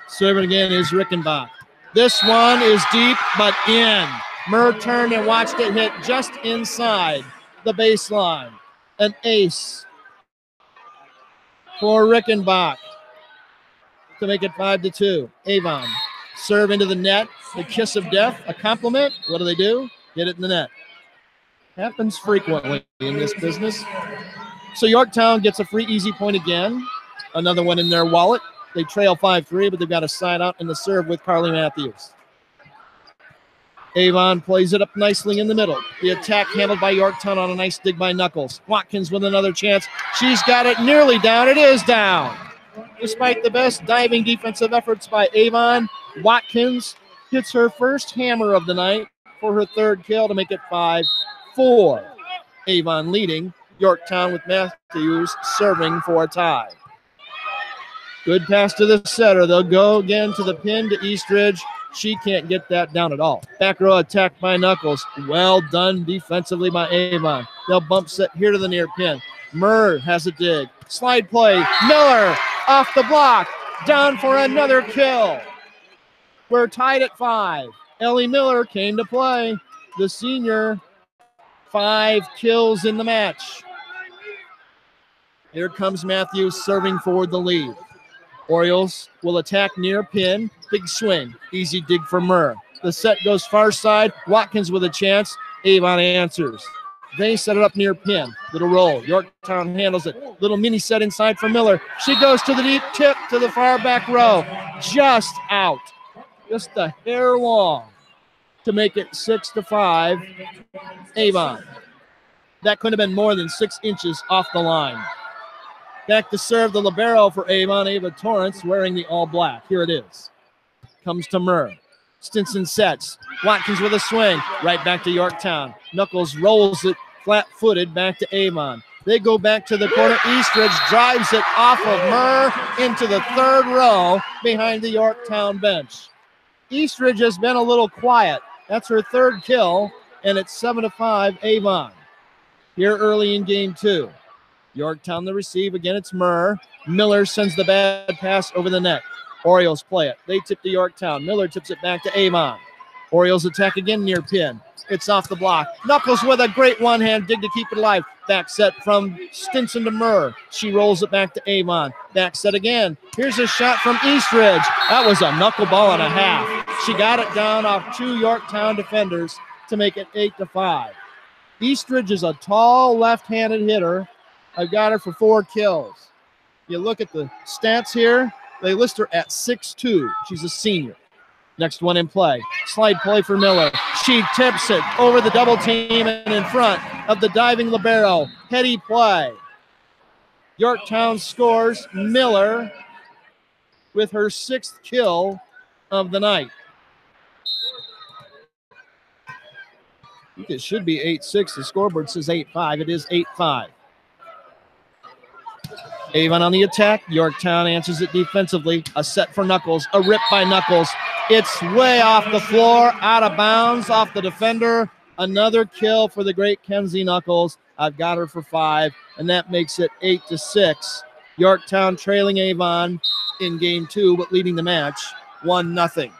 Serving again is Rickenbach. This one is deep, but in. Murr turned and watched it hit just inside the baseline. An ace for Rickenbach to make it 5-2. Avon serve into the net. The kiss of death, a compliment. What do? Get it in the net. Happens frequently in this business. So Yorktown gets a free easy point again. Another one in their wallet. They trail 5-3, but they've got a side out in the serve with Carly Matthews. Avon plays it up nicely in the middle. The attack handled by Yorktown on a nice dig by Knuckles. Watkins with another chance. She's got it nearly down. It is down. Despite the best diving defensive efforts by Avon, Watkins hits her first hammer of the night for her third kill to make it 5-4. Avon leading. Yorktown with Matthews serving for a tie. Good pass to the setter. They'll go again to the pin to Eastridge. She can't get that down at all. Back row attack by Knuckles. Well done defensively by Avon. They'll bump set here to the near pin. Murr has a dig. Slide play. Miller off the block. Down for another kill. We're tied at 5. Ellie Miller came to play. The senior, 5 kills in the match. Here comes Matthews serving forward the lead. Orioles will attack near pin. Big swing. Easy dig for Murr. The set goes far side. Watkins with a chance. Avon answers. They set it up near pin. Little roll. Yorktown handles it. Little mini set inside for Miller. She goes to the deep tip to the far back row. Just out. Just a hair long to make it 6-5. Avon. That couldn't have been more than 6 inches off the line. Back to serve the libero for Avon, Ava Torrance, wearing the all black. Here it is. Comes to Murr. Stinson sets. Watkins with a swing. Right back to Yorktown. Knuckles rolls it flat-footed back to Avon. They go back to the corner. Eastridge drives it off of Murr into the third row behind the Yorktown bench. Eastridge has been a little quiet. That's her third kill, and it's 7-5 Avon. Here early in game 2. Yorktown the receive. Again, it's Murr. Miller sends the bad pass over the net. Orioles play it. They tip to Yorktown. Miller tips it back to Avon. Orioles attack again near pin. It's off the block. Knuckles with a great one-hand dig to keep it alive. Back set from Stinson to Murr. She rolls it back to Avon. Back set again. Here's a shot from Eastridge. That was a knuckleball and a half. She got it down off 2 Yorktown defenders to make it 8-5. Eastridge is a tall left-handed hitter. I've got her for 4 kills. You look at the stats here. They list her at 6'2". She's a senior. Next one in play. Slide play for Miller. She tips it over the double team and in front of the diving libero. Heady play. Yorktown scores. Miller with her 6th kill of the night. I think it should be 8-6. The scoreboard says 8-5. It is 8-5. Avon on the attack. Yorktown answers it defensively. A set for Knuckles. A rip by Knuckles. It's way off the floor, out of bounds, off the defender. Another kill for the great Kenzie Knuckles. I've got her for 5, and that makes it 8-6. Yorktown trailing Avon in game 2, but leading the match 1-0.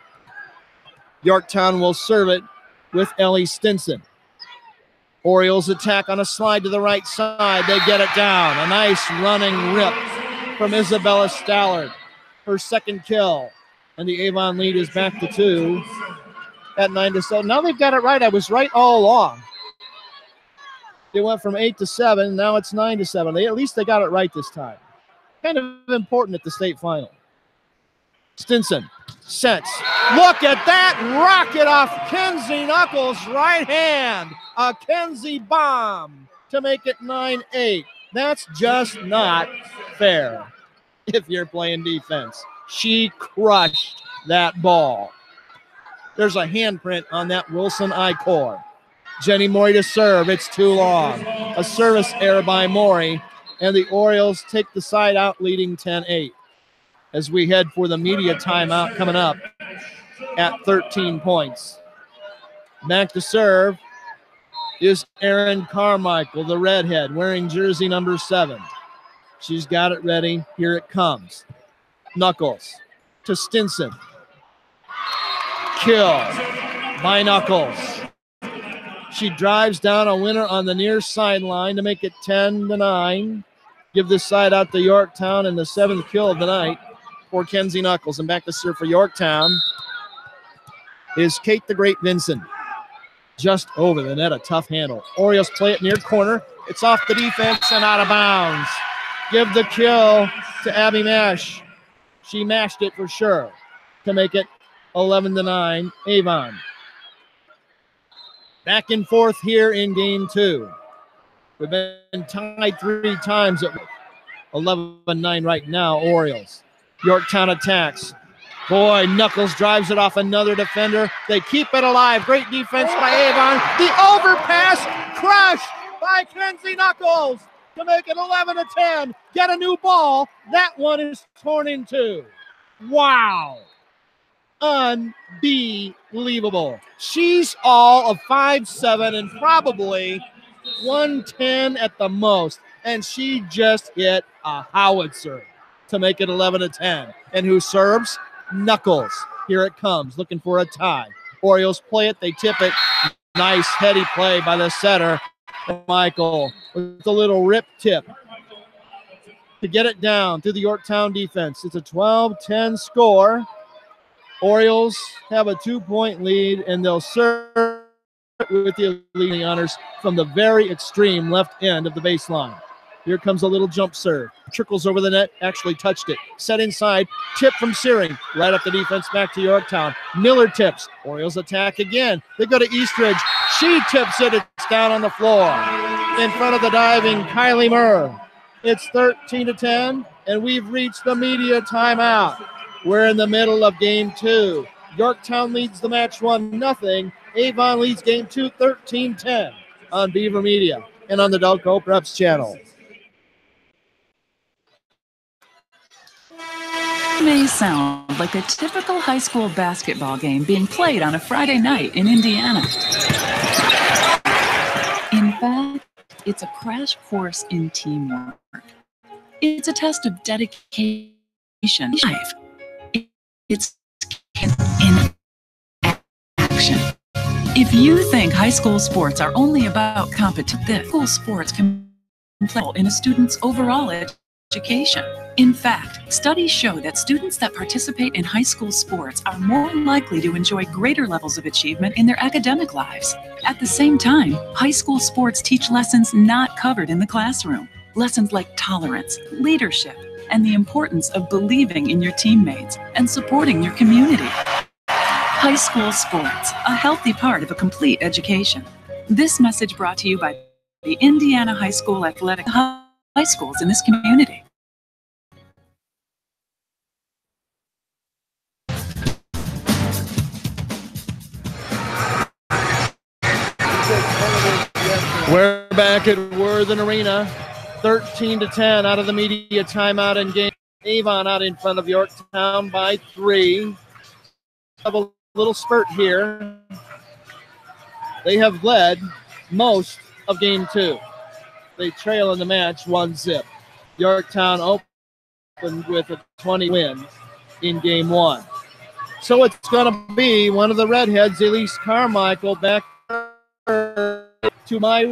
Yorktown will serve it with Ellie Stinson. Orioles attack on a slide to the right side. They get it down. A nice running rip from Isabella Stallard. Her 2nd kill. And the Avon lead is back to 2 at 9-7. Now they've got it right. I was right all along. They went from 8-7. Now it's 9-7. At least they got it right this time. Kind of important at the state final. Stinson sets. Look at that rocket off Kenzie Knuckles' right hand. A Kenzie bomb to make it 9-8. That's just not fair if you're playing defense. She crushed that ball. There's a handprint on that Wilson I-core. Jenny Morey to serve. It's too long. A service error by Morey, and the Orioles take the side out, leading 10-8. As we head for the media timeout coming up at 13 points. Back to serve is Erin Carmichael, the redhead, wearing jersey number 7. She's got it ready. Here it comes. Knuckles to Stinson. Kill by Knuckles. She drives down a winner on the near sideline to make it 10-9. Give this side out to Yorktown, and the 7th kill of the night for Kenzie Knuckles. And back to serve for Yorktown is Kate the Great Vinson. Just over the net, a tough handle. Orioles play it near corner. It's off the defense and out of bounds. Give the kill to Abby Mash. She mashed it for sure to make it 11-9, Avon. Back and forth here in game 2. We've been tied 3 times at 11-9 right now, Orioles. Yorktown attacks. Boy, Knuckles drives it off another defender. They keep it alive. Great defense by Avon. The overpass crushed by Kenzie Knuckles to make it 11-10. Get a new ball. That one is torn in 2. Wow. Unbelievable. She's all of 5'7" and probably 110 at the most. And she just hit a howitzer to make it 11-10. And who serves? Knuckles. Here it comes, looking for a tie. Orioles play it. They tip it. Nice heady play by the setter, Michael, with a little rip tip to get it down to the Yorktown defense. It's a 12-10 score. Orioles have a 2-point lead, and they'll serve with the leading honors from the very extreme left end of the baseline. Here comes a little jump serve. Trickles over the net, actually touched it. Set inside, tip from Searing. Right up the defense, back to Yorktown. Miller tips. Orioles attack again. They go to Eastridge. She tips it. It's down on the floor. In front of the diving Kylie Murr. It's 13-10, and we've reached the media timeout. We're in the middle of game 2. Yorktown leads the match 1-0. Avon leads game 2 13-10 on Beaver Media and on the Delco Preps channel. It may sound like a typical high school basketball game being played on a Friday night in Indiana. In fact, it's a crash course in teamwork. It's a test of dedication. It's in action. If you think high school sports are only about competition, school sports can play in a student's overall education. In fact, studies show that students that participate in high school sports are more likely to enjoy greater levels of achievement in their academic lives. At the same time, high school sports teach lessons not covered in the classroom. Lessons like tolerance, leadership, and the importance of believing in your teammates and supporting your community. High school sports, a healthy part of a complete education. This message brought to you by the Indiana High School Athletic high schools in this community. We're back at Worthen Arena, 13-10 out of the media timeout in game. Avon out in front of Yorktown by 3. Have a little spurt here. They have led most of game 2. They trail in the match 1-0. Yorktown opened with a 20 win in game 1. So it's going to be one of the Redheads, Elise Carmichael, back to my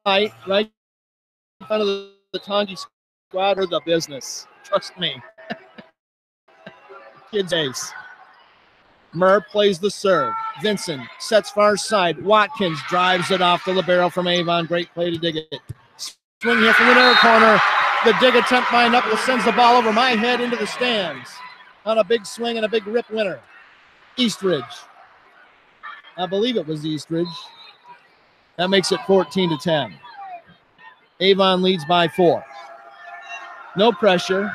right in front of the Tongi squad or the business. Trust me. Kids ace. Murr plays the serve. Vincent sets far side. Watkins drives it off the libero from Avon. Great play to dig it. Swing here from the near corner. The dig attempt by Knuckles sends the ball over my head into the stands. On a big swing and a big rip winner. Eastridge. I believe it was Eastridge. That makes it 14-10. Avon leads by 4. No pressure.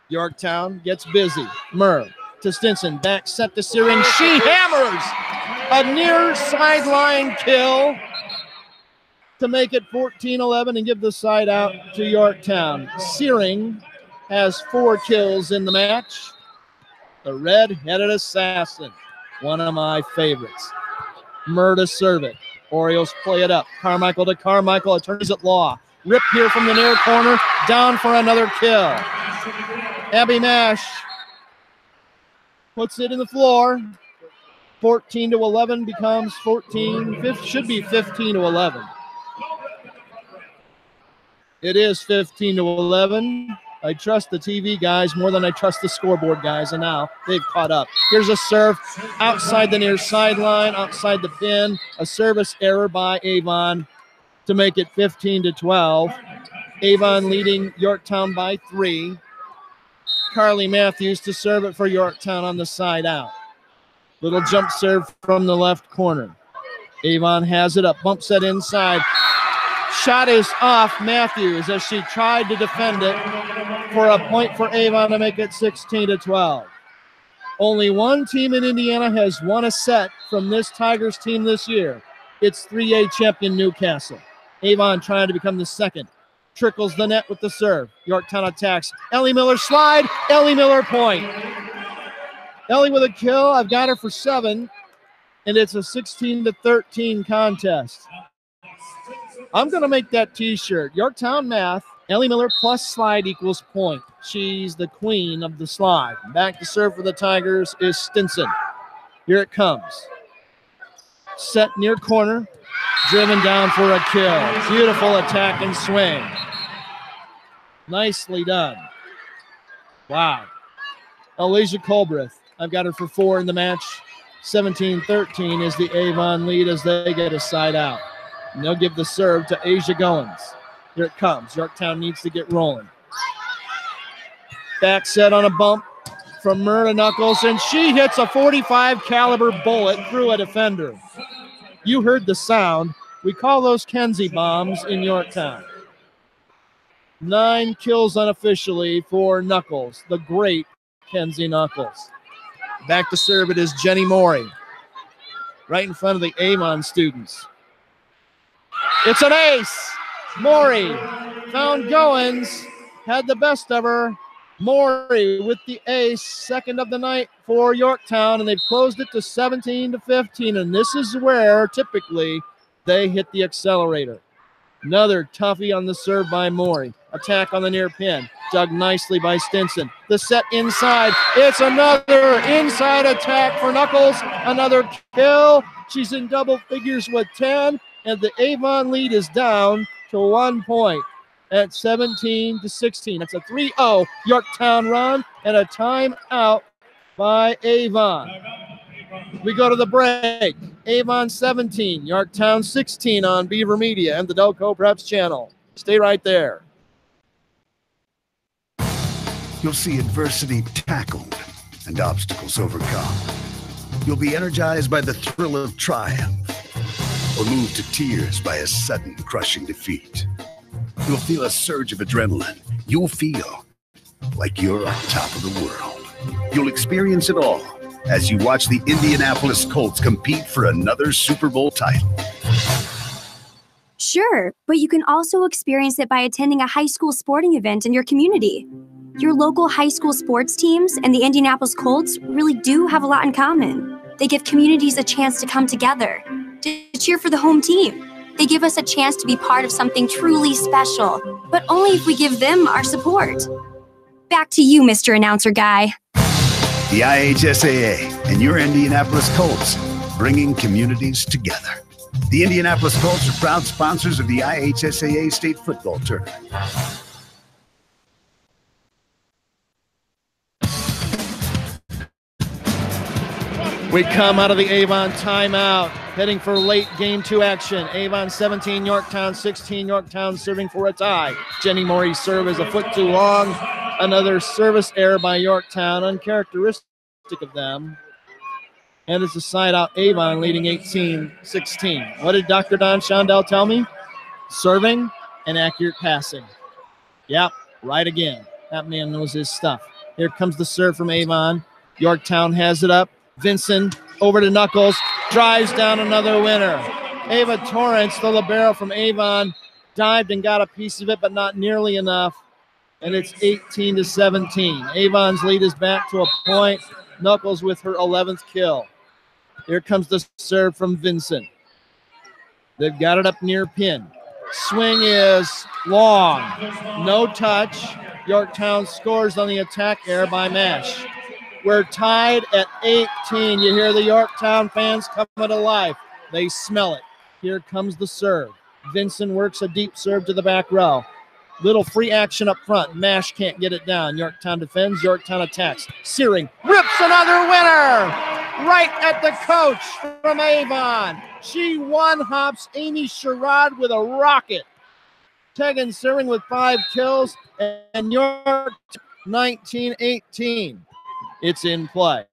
Yorktown gets busy. Murr to Stinson. Back set to Searing. She hammers a near sideline kill to make it 14-11 and give the side out to Yorktown. Searing has 4 kills in the match. The red-headed assassin. One of my favorites. Murr to serve it. Orioles play it up. Carmichael to Carmichael. Attorneys at law. Rip here from the near corner. Down for another kill. Abby Mash puts it in the floor. 14-11 becomes 14. Should be 15-11. It is 15-11. I trust the TV guys more than I trust the scoreboard guys, and now they've caught up. Here's a serve outside the near sideline, outside the pin. A service error by Avon to make it 15-12. Avon leading Yorktown by 3. Carly Matthews to serve it for Yorktown on the side out. Little jump serve from the left corner. Avon has it up, bumps it inside. Shot is off Matthews as she tried to defend it for a point for Avon to make it 16-12. Only one team in Indiana has won a set from this Tigers team this year. It's 3A champion Newcastle. Avon trying to become the second. Trickles the net with the serve. Yorktown attacks. Ellie Miller slide. Ellie Miller point. Ellie with a kill. I've got her for 7. And it's a 16-13 contest. I'm going to make that t-shirt. Yorktown math. Ellie Miller plus slide equals point. She's the queen of the slide. Back to serve for the Tigers is Stinson. Here it comes. Set near corner. Driven down for a kill. Beautiful attack and swing. Nicely done. Wow. Alicia Colbreth. I've got her for 4 in the match. 17-13 is the Avon lead as they get a side out. And they'll give the serve to Asia Goins. Here it comes. Yorktown needs to get rolling. Back set on a bump from Myrna Knuckles, and she hits a 45 caliber bullet through a defender. You heard the sound. We call those Kenzie bombs in Yorktown. 9 kills unofficially for Knuckles, the great Kenzie Knuckles. Back to serve it is Jenny Morey, right in front of the Avon students. It's an ace. Morey found Goins, had the best of her. Morey with the ace, second of the night for Yorktown, and they've closed it to 17-15, and this is where typically they hit the accelerator. Another toughie on the serve by Morey. Attack on the near pin. Dug nicely by Stinson. The set inside. It's another inside attack for Knuckles. Another kill. She's in double figures with 10. And the Avon lead is down to 1 point at 17-16. That's a 3-0 Yorktown run and a timeout by Avon. We go to the break. Avon 17, Yorktown 16 on Beaver Media and the Delco Preps channel. Stay right there. You'll see adversity tackled and obstacles overcome. You'll be energized by the thrill of triumph or moved to tears by a sudden crushing defeat. You'll feel a surge of adrenaline. You'll feel like you're on top of the world. You'll experience it all as you watch the Indianapolis Colts compete for another Super Bowl title. Sure, but you can also experience it by attending a high school sporting event in your community. Your local high school sports teams and the Indianapolis Colts really do have a lot in common. They give communities a chance to come together, to cheer for the home team. They give us a chance to be part of something truly special, but only if we give them our support. Back to you, Mr. Announcer Guy. The IHSAA and your Indianapolis Colts, bringing communities together. The Indianapolis Colts are proud sponsors of the IHSAA State Football Tournament. We come out of the Avon timeout, heading for late game 2 action. Avon 17, Yorktown 16. Yorktown serving for a tie. Jenny Morey's serve is a foot too long. Another service error by Yorktown, uncharacteristic of them. And it's a side out, Avon leading 18-16. What did Dr. Don Shondell tell me? Serving and accurate passing. Yep, right again. That man knows his stuff. Here comes the serve from Avon. Yorktown has it up. Vincent over to Knuckles, drives down another winner. Ava Torrance, the libero from Avon, dived and got a piece of it, but not nearly enough. And it's 18-17. Avon's lead is back to a point. Knuckles with her 11th kill. Here comes the serve from Vincent. They've got it up near pin. Swing is long. No touch. Yorktown scores on the attack error by Mash. We're tied at 18. You hear the Yorktown fans coming to life. They smell it. Here comes the serve. Vincent works a deep serve to the back row. Little free action up front. Mash can't get it down. Yorktown defends. Yorktown attacks. Searing rips another winner right at the coach from Avon. She one-hops Amy Sherrod with a rocket. Tegan Searing with 5 kills. And York 19-18. It's in play.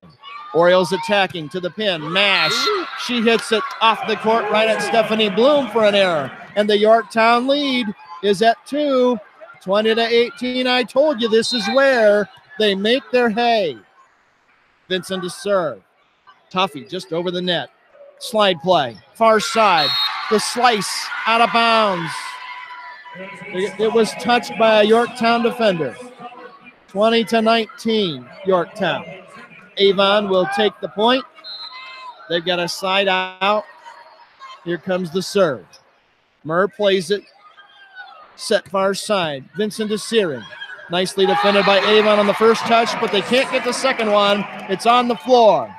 Orioles attacking to the pin. Mash. She hits it off the court right at Stephanie Bloom for an error. And the Yorktown lead is at 2, 20-18. I told you this is where they make their hay. Vincent to serve. Tuffy just over the net. Slide play. Far side. The slice out of bounds. It was touched by a Yorktown defender. 20-19, Yorktown. Avon will take the point. They've got a side out. Here comes the serve. Murr plays it. Set far side. Vincent to Searing. Nicely defended by Avon on the first touch, but they can't get the second one. It's on the floor.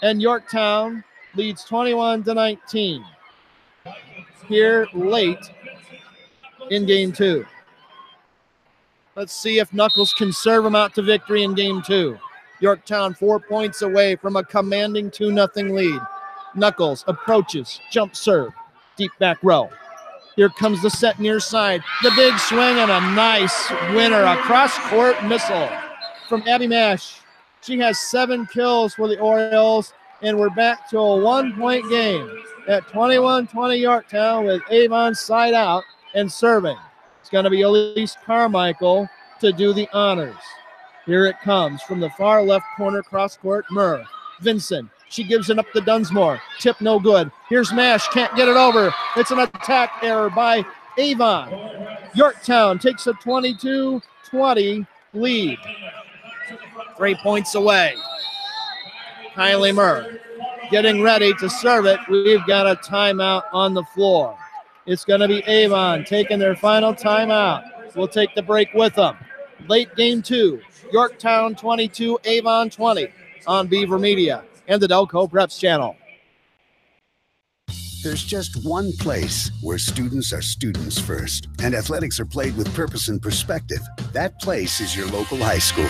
And Yorktown leads 21-19. Here late in game 2. Let's see if Knuckles can serve them out to victory in game 2. Yorktown 4 points away from a commanding 2-0 lead. Knuckles approaches, jump serve, deep back row. Here comes the set near side. The big swing and a nice winner, a cross-court missile from Abby Mash. She has 7 kills for the Orioles, and we're back to a 1-point game at 21-20 Yorktown with Avon side out and serving. It's going to be Elise Carmichael to do the honors. Here it comes from the far left corner, cross-court, Murr. Vincent, she gives it up to Dunsmore. Tip no good. Here's Mash, can't get it over. It's an attack error by Avon. Yorktown takes a 22-20 lead. 3 points away. Kylie Murr getting ready to serve it. We've got a timeout on the floor. It's going to be Avon taking their final timeout. will take the break with them. Late game 2, Yorktown 22, Avon 20 on Beaver Media and the Delco Preps channel. There's just one place where students are students first, and athletics are played with purpose and perspective. That place is your local high school.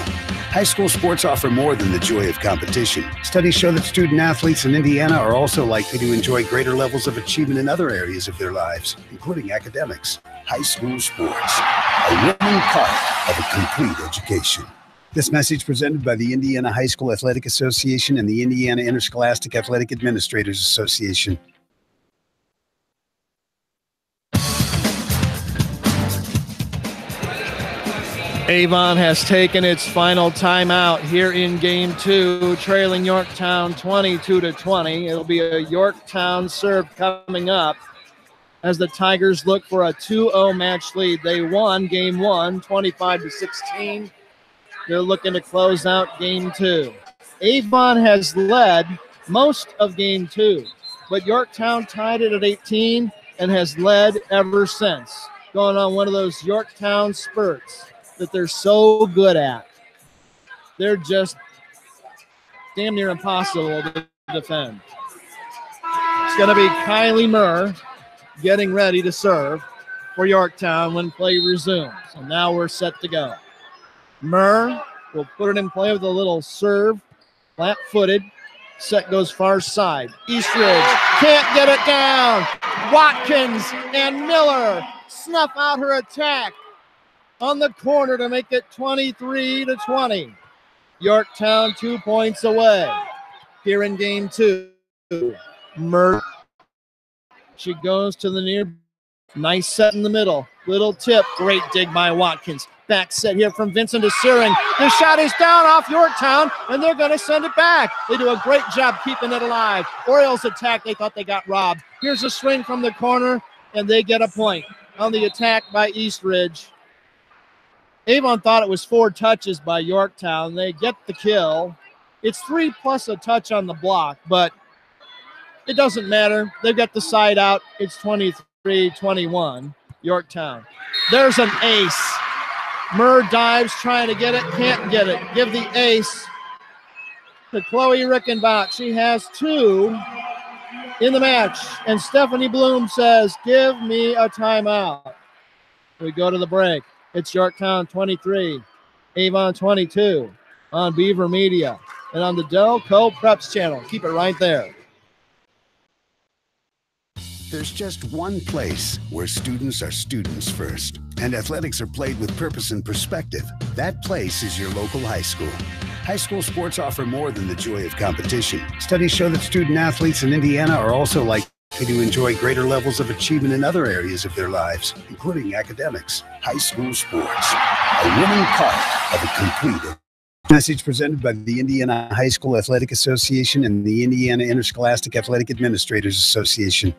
High school sports offer more than the joy of competition. Studies show that student athletes in Indiana are also likely to enjoy greater levels of achievement in other areas of their lives, including academics. High school sports, a winning part of a complete education. This message presented by the Indiana High School Athletic Association and the Indiana Interscholastic Athletic Administrators Association. Avon has taken its final timeout here in game 2, trailing Yorktown 22-20. It'll be a Yorktown serve coming up as the Tigers look for a 2-0 match lead. They won game 1, 25-16. They're looking to close out game 2. Avon has led most of game 2, but Yorktown tied it at 18 and has led ever since, going on one of those Yorktown spurts that they're so good at. They're just damn near impossible to defend. It's going to be Kylie Murr getting ready to serve for Yorktown when play resumes. So now we're set to go. Murr will put it in play with a little serve, flat-footed. Set goes far side. Eastridge can't get it down. Watkins and Miller snuff out her attack on the corner to make it 23-20. Yorktown 2 points away here in game 2. Murr. She goes to the near. Nice set in the middle. Little tip. Great dig by Watkins. Back set here from Vincent to Searing. The shot is down off Yorktown, and they're going to send it back. They do a great job keeping it alive. Orioles attack. They thought they got robbed. Here's a swing from the corner, and they get a point on the attack by Eastridge. Avon thought it was 4 touches by Yorktown. They get the kill. It's 3 plus a touch on the block, but it doesn't matter. They've got the side out. It's 23-21, Yorktown. There's an ace. Murr dives, trying to get it, can't get it. Give the ace to Chloe Rickenbach. She has 2 in the match, and Stephanie Bloom says, give me a timeout. We go to the break. It's Yorktown 23, Avon 22 on Beaver Media and on the Delco Preps channel. Keep it right there. There's just one place where students are students first, and athletics are played with purpose and perspective. That place is your local high school. High school sports offer more than the joy of competition. Studies show that student athletes in Indiana are also likely to enjoy greater levels of achievement in other areas of their lives, including academics. High school sports, a winning part of a complete message presented by the Indiana High School Athletic Association and the Indiana Interscholastic Athletic Administrators Association.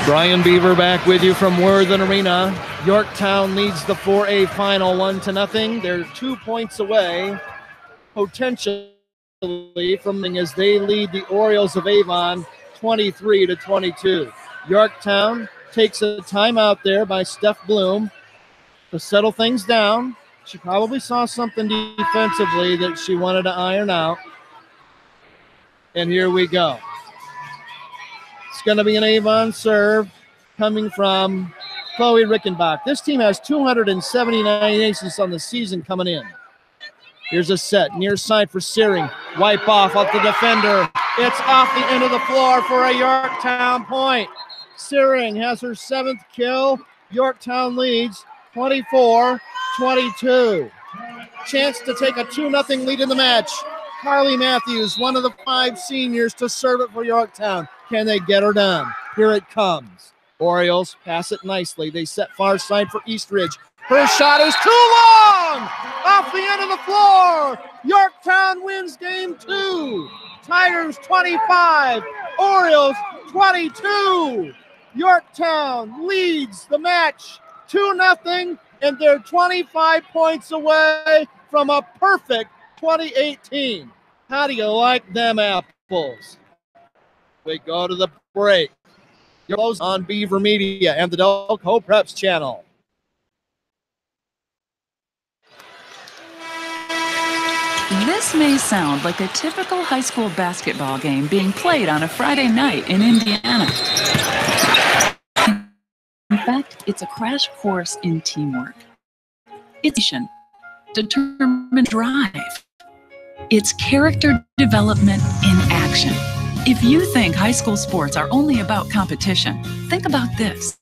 Brian Beaver back with you from Worthen Arena. Yorktown leads the 4A final 1-0. They're 2 points away, potentially, from as they lead the Orioles of Avon 23-22. Yorktown takes a timeout there by Steph Bloom to settle things down. She probably saw something defensively that she wanted to iron out. And here we go. It's going to be an Avon serve coming from Chloe Rickenbach. This team has 279 aces on the season coming in. Here's a set near side for Searing. Wipe off the defender. It's off the end of the floor for a Yorktown point. Searing has her 7th kill. Yorktown leads 24-22. Chance to take a 2-0 lead in the match. Carly Matthews, one of the 5 seniors, to serve it for Yorktown. Can they get her done? Here it comes. Orioles pass it nicely. They set far side for Eastridge. Her shot is too long! Off the end of the floor! Yorktown wins game 2. Tigers 25, Orioles 22. Yorktown leads the match 2-0, and they're 25 points away from a perfect 2018. How do you like them apples? We go to the break. You're on Beaver Media and the Delco Preps channel. This may sound like a typical high school basketball game being played on a Friday night in Indiana. In fact, it's a crash course in teamwork. It's determined drive. It's character development in action. If you think high school sports are only about competition, think about this.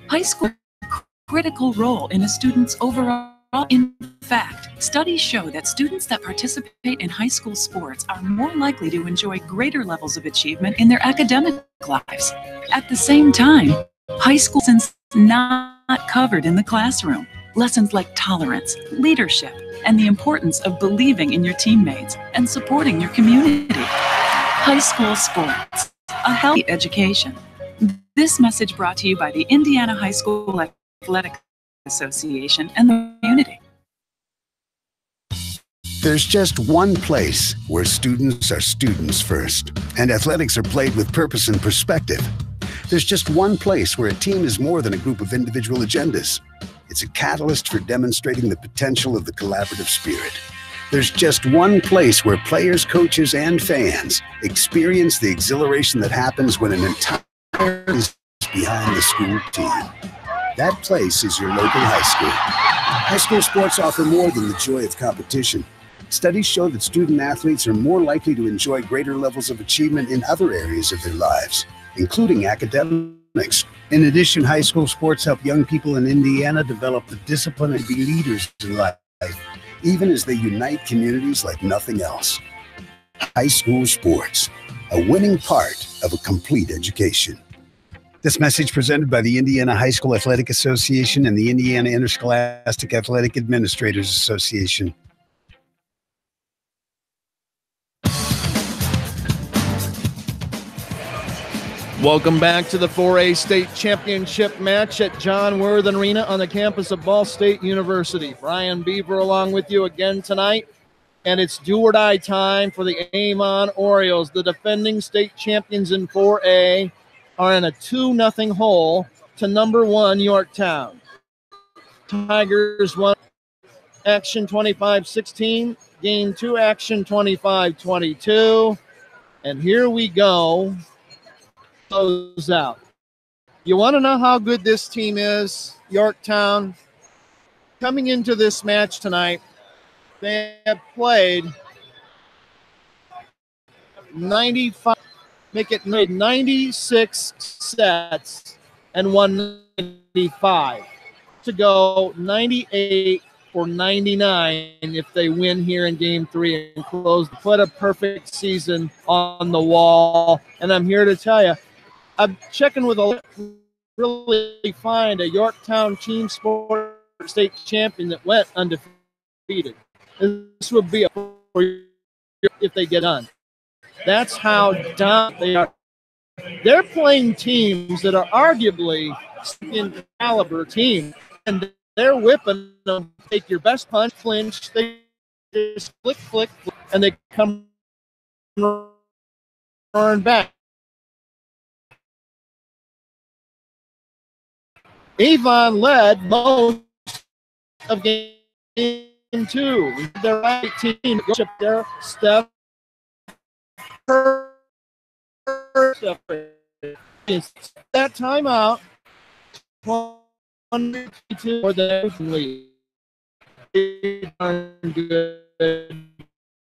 High school plays a critical role in a student's overall. In fact, studies show that students that participate in high school sports are more likely to enjoy greater levels of achievement in their academic lives. At the same time, high school is not covered in the classroom. Lessons like tolerance, leadership, and the importance of believing in your teammates and supporting your community. High school sports, a healthy education. This message brought to you by the Indiana High School Athletic Association and the community. There's just one place where students are students first, and athletics are played with purpose and perspective. There's just one place where a team is more than a group of individual agendas. It's a catalyst for demonstrating the potential of the collaborative spirit. There's just one place where players, coaches, and fans experience the exhilaration that happens when an entire is behind the school team. That place is your local high school. High school sports offer more than the joy of competition. Studies show that student athletes are more likely to enjoy greater levels of achievement in other areas of their lives, including academics. In addition, high school sports help young people in Indiana develop the discipline and be leaders in life, even as they unite communities like nothing else. High school sports, a winning part of a complete education. This message presented by the Indiana High School Athletic Association and the Indiana Interscholastic Athletic Administrators Association. Welcome back to the 4A State Championship match at John Worthen Arena on the campus of Ball State University. Brian Beaver along with you again tonight, and it's do or die time for the Avon Orioles. The defending state champions in 4A are in a 2-0 hole to number 1 Yorktown. Tigers won action 25-16, game 2 action 25-22, and here we go. Close out. You want to know how good this team is, Yorktown? Coming into this match tonight, they have played 96 sets and won 95 to go 98 for 99 if they win here in game 3 and close. Put a perfect season on the wall. And I'm here to tell you, I'm checking with a really find a Yorktown team sport state champion that went undefeated. This would be a if they get done. That's how dominant they are. They're playing teams that are arguably in caliber team, and they're whipping them. Take your best punch, clinch. They just flick, and they come run back. Avon led most of game 2. The right team goes up there. Steph. That timeout. 22 for the lead. Good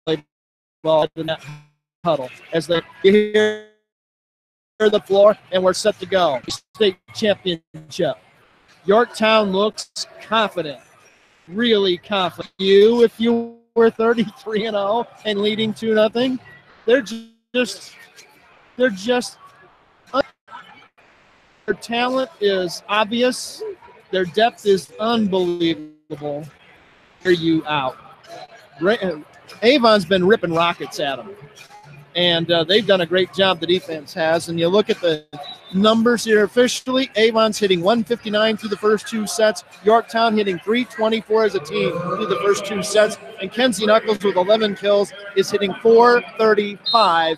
play ball in that huddle as they hear the floor, and we're set to go. State championship. Yorktown looks confident, really confident. If you were 33-0 and leading 2-0, they're just their talent is obvious. Their depth is unbelievable. Hear you out. Avon's been ripping rockets at them, and they've done a great job. The defense has, and you look at the numbers here officially. Avon's hitting 159 through the first 2 sets. Yorktown hitting 324 as a team through the first 2 sets. And Kenzie Knuckles with 11 kills is hitting 435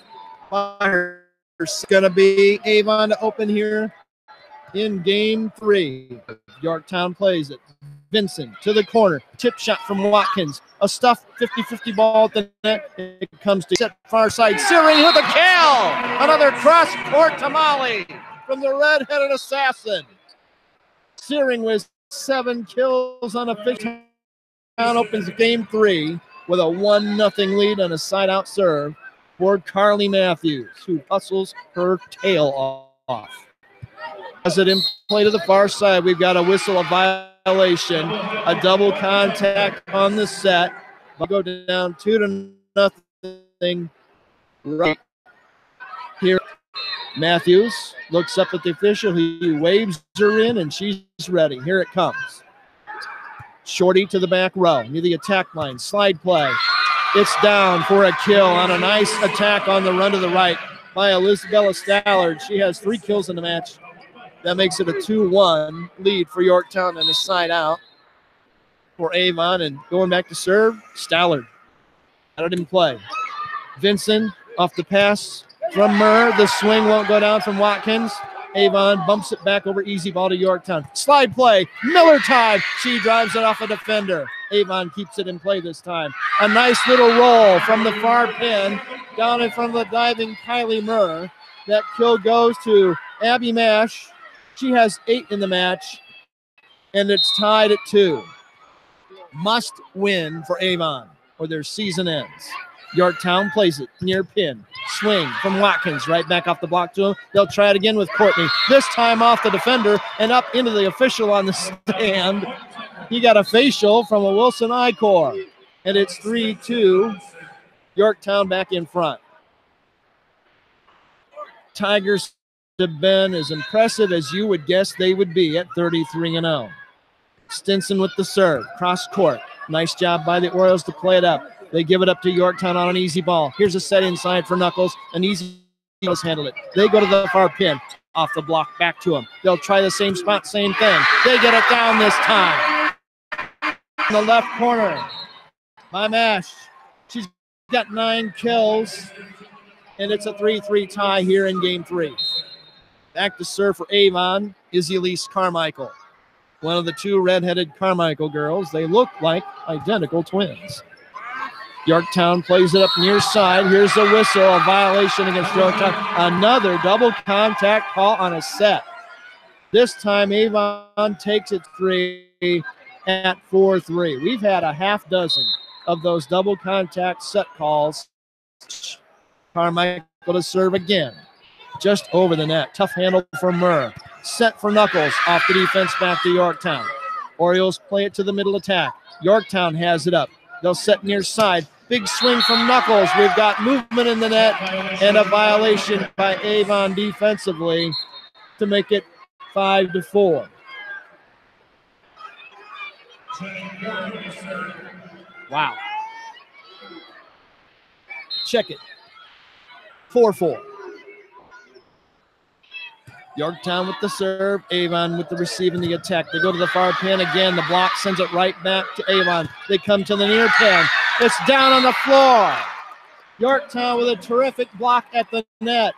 by It's going to be Avon to open here in game 3. Yorktown plays it. Vincent to the corner. Tip shot from Watkins. A stuffed 50-50 ball at the net. It comes to set far side. Searing with a kill. Another cross-court tamale from the red-headed assassin. Searing with 7 kills on a fish. Town opens game 3 with a 1-0 lead on a side-out serve for Carly Matthews, who hustles her tail off. As it in play to the far side, we've got a whistle, a violation, a double contact on the set. We'll go down 2-0 right here. Matthews looks up at the official. He waves her in, and she's ready. Here it comes. Shorty to the back row, near the attack line. Slide play. It's down for a kill on a nice attack on the run to the right by Elizabeth Stallard. She has 3 kills in the match. That makes it a 2-1 lead for Yorktown and a side out for Avon. And going back to serve, Stallard. Got it in play. Vincent off the pass from Murr. The swing won't go down from Watkins. Avon bumps it back over, easy ball to Yorktown. Slide play, Miller time. She drives it off a defender. Avon keeps it in play this time. A nice little roll from the far pin down in front of the diving Kylie Murr. That kill goes to Abby Mash. She has 8 in the match, and it's tied at 2. Must win for Avon or their season ends. Yorktown plays it near pin. Swing from Watkins right back off the block to him. They'll try it again with Courtney. This time off the defender and up into the official on the stand. He got a facial from a Wilson I-Core. And it's 3-2. Yorktown back in front. Tigers have been as impressive as you would guess they would be at 33-0. Stinson with the serve. Cross court. Nice job by the Orioles to play it up. They give it up to Yorktown on an easy ball. Here's a set inside for Knuckles. An easy handle it. They go to the far pin. Off the block, back to him. They'll try the same spot, same thing. They get it down this time. In the left corner by Mash. She's got 9 kills. And it's a 3-3 tie here in game 3. Back to serve for Avon is Elise Carmichael. One of the 2 red-headed Carmichael girls. They look like identical twins. Yorktown plays it up near side. Here's a whistle, a violation against Yorktown. Another double contact call on a set. This time Avon takes it 3 at 4-3. We've had a half dozen of those double contact set calls. Carmichael to serve again. Just over the net. Tough handle for Murr. Set for Knuckles off the defense back to Yorktown. Orioles play it to the middle attack. Yorktown has it up. They'll set near side. Big swing from Knuckles. We've got movement in the net and a violation by Avon defensively to make it 5-4. Wow. Check it. 4-4. Yorktown with the serve, Avon with the receive and the attack. They go to the far pin again. The block sends it right back to Avon. They come to the near pin. It's down on the floor. Yorktown with a terrific block at the net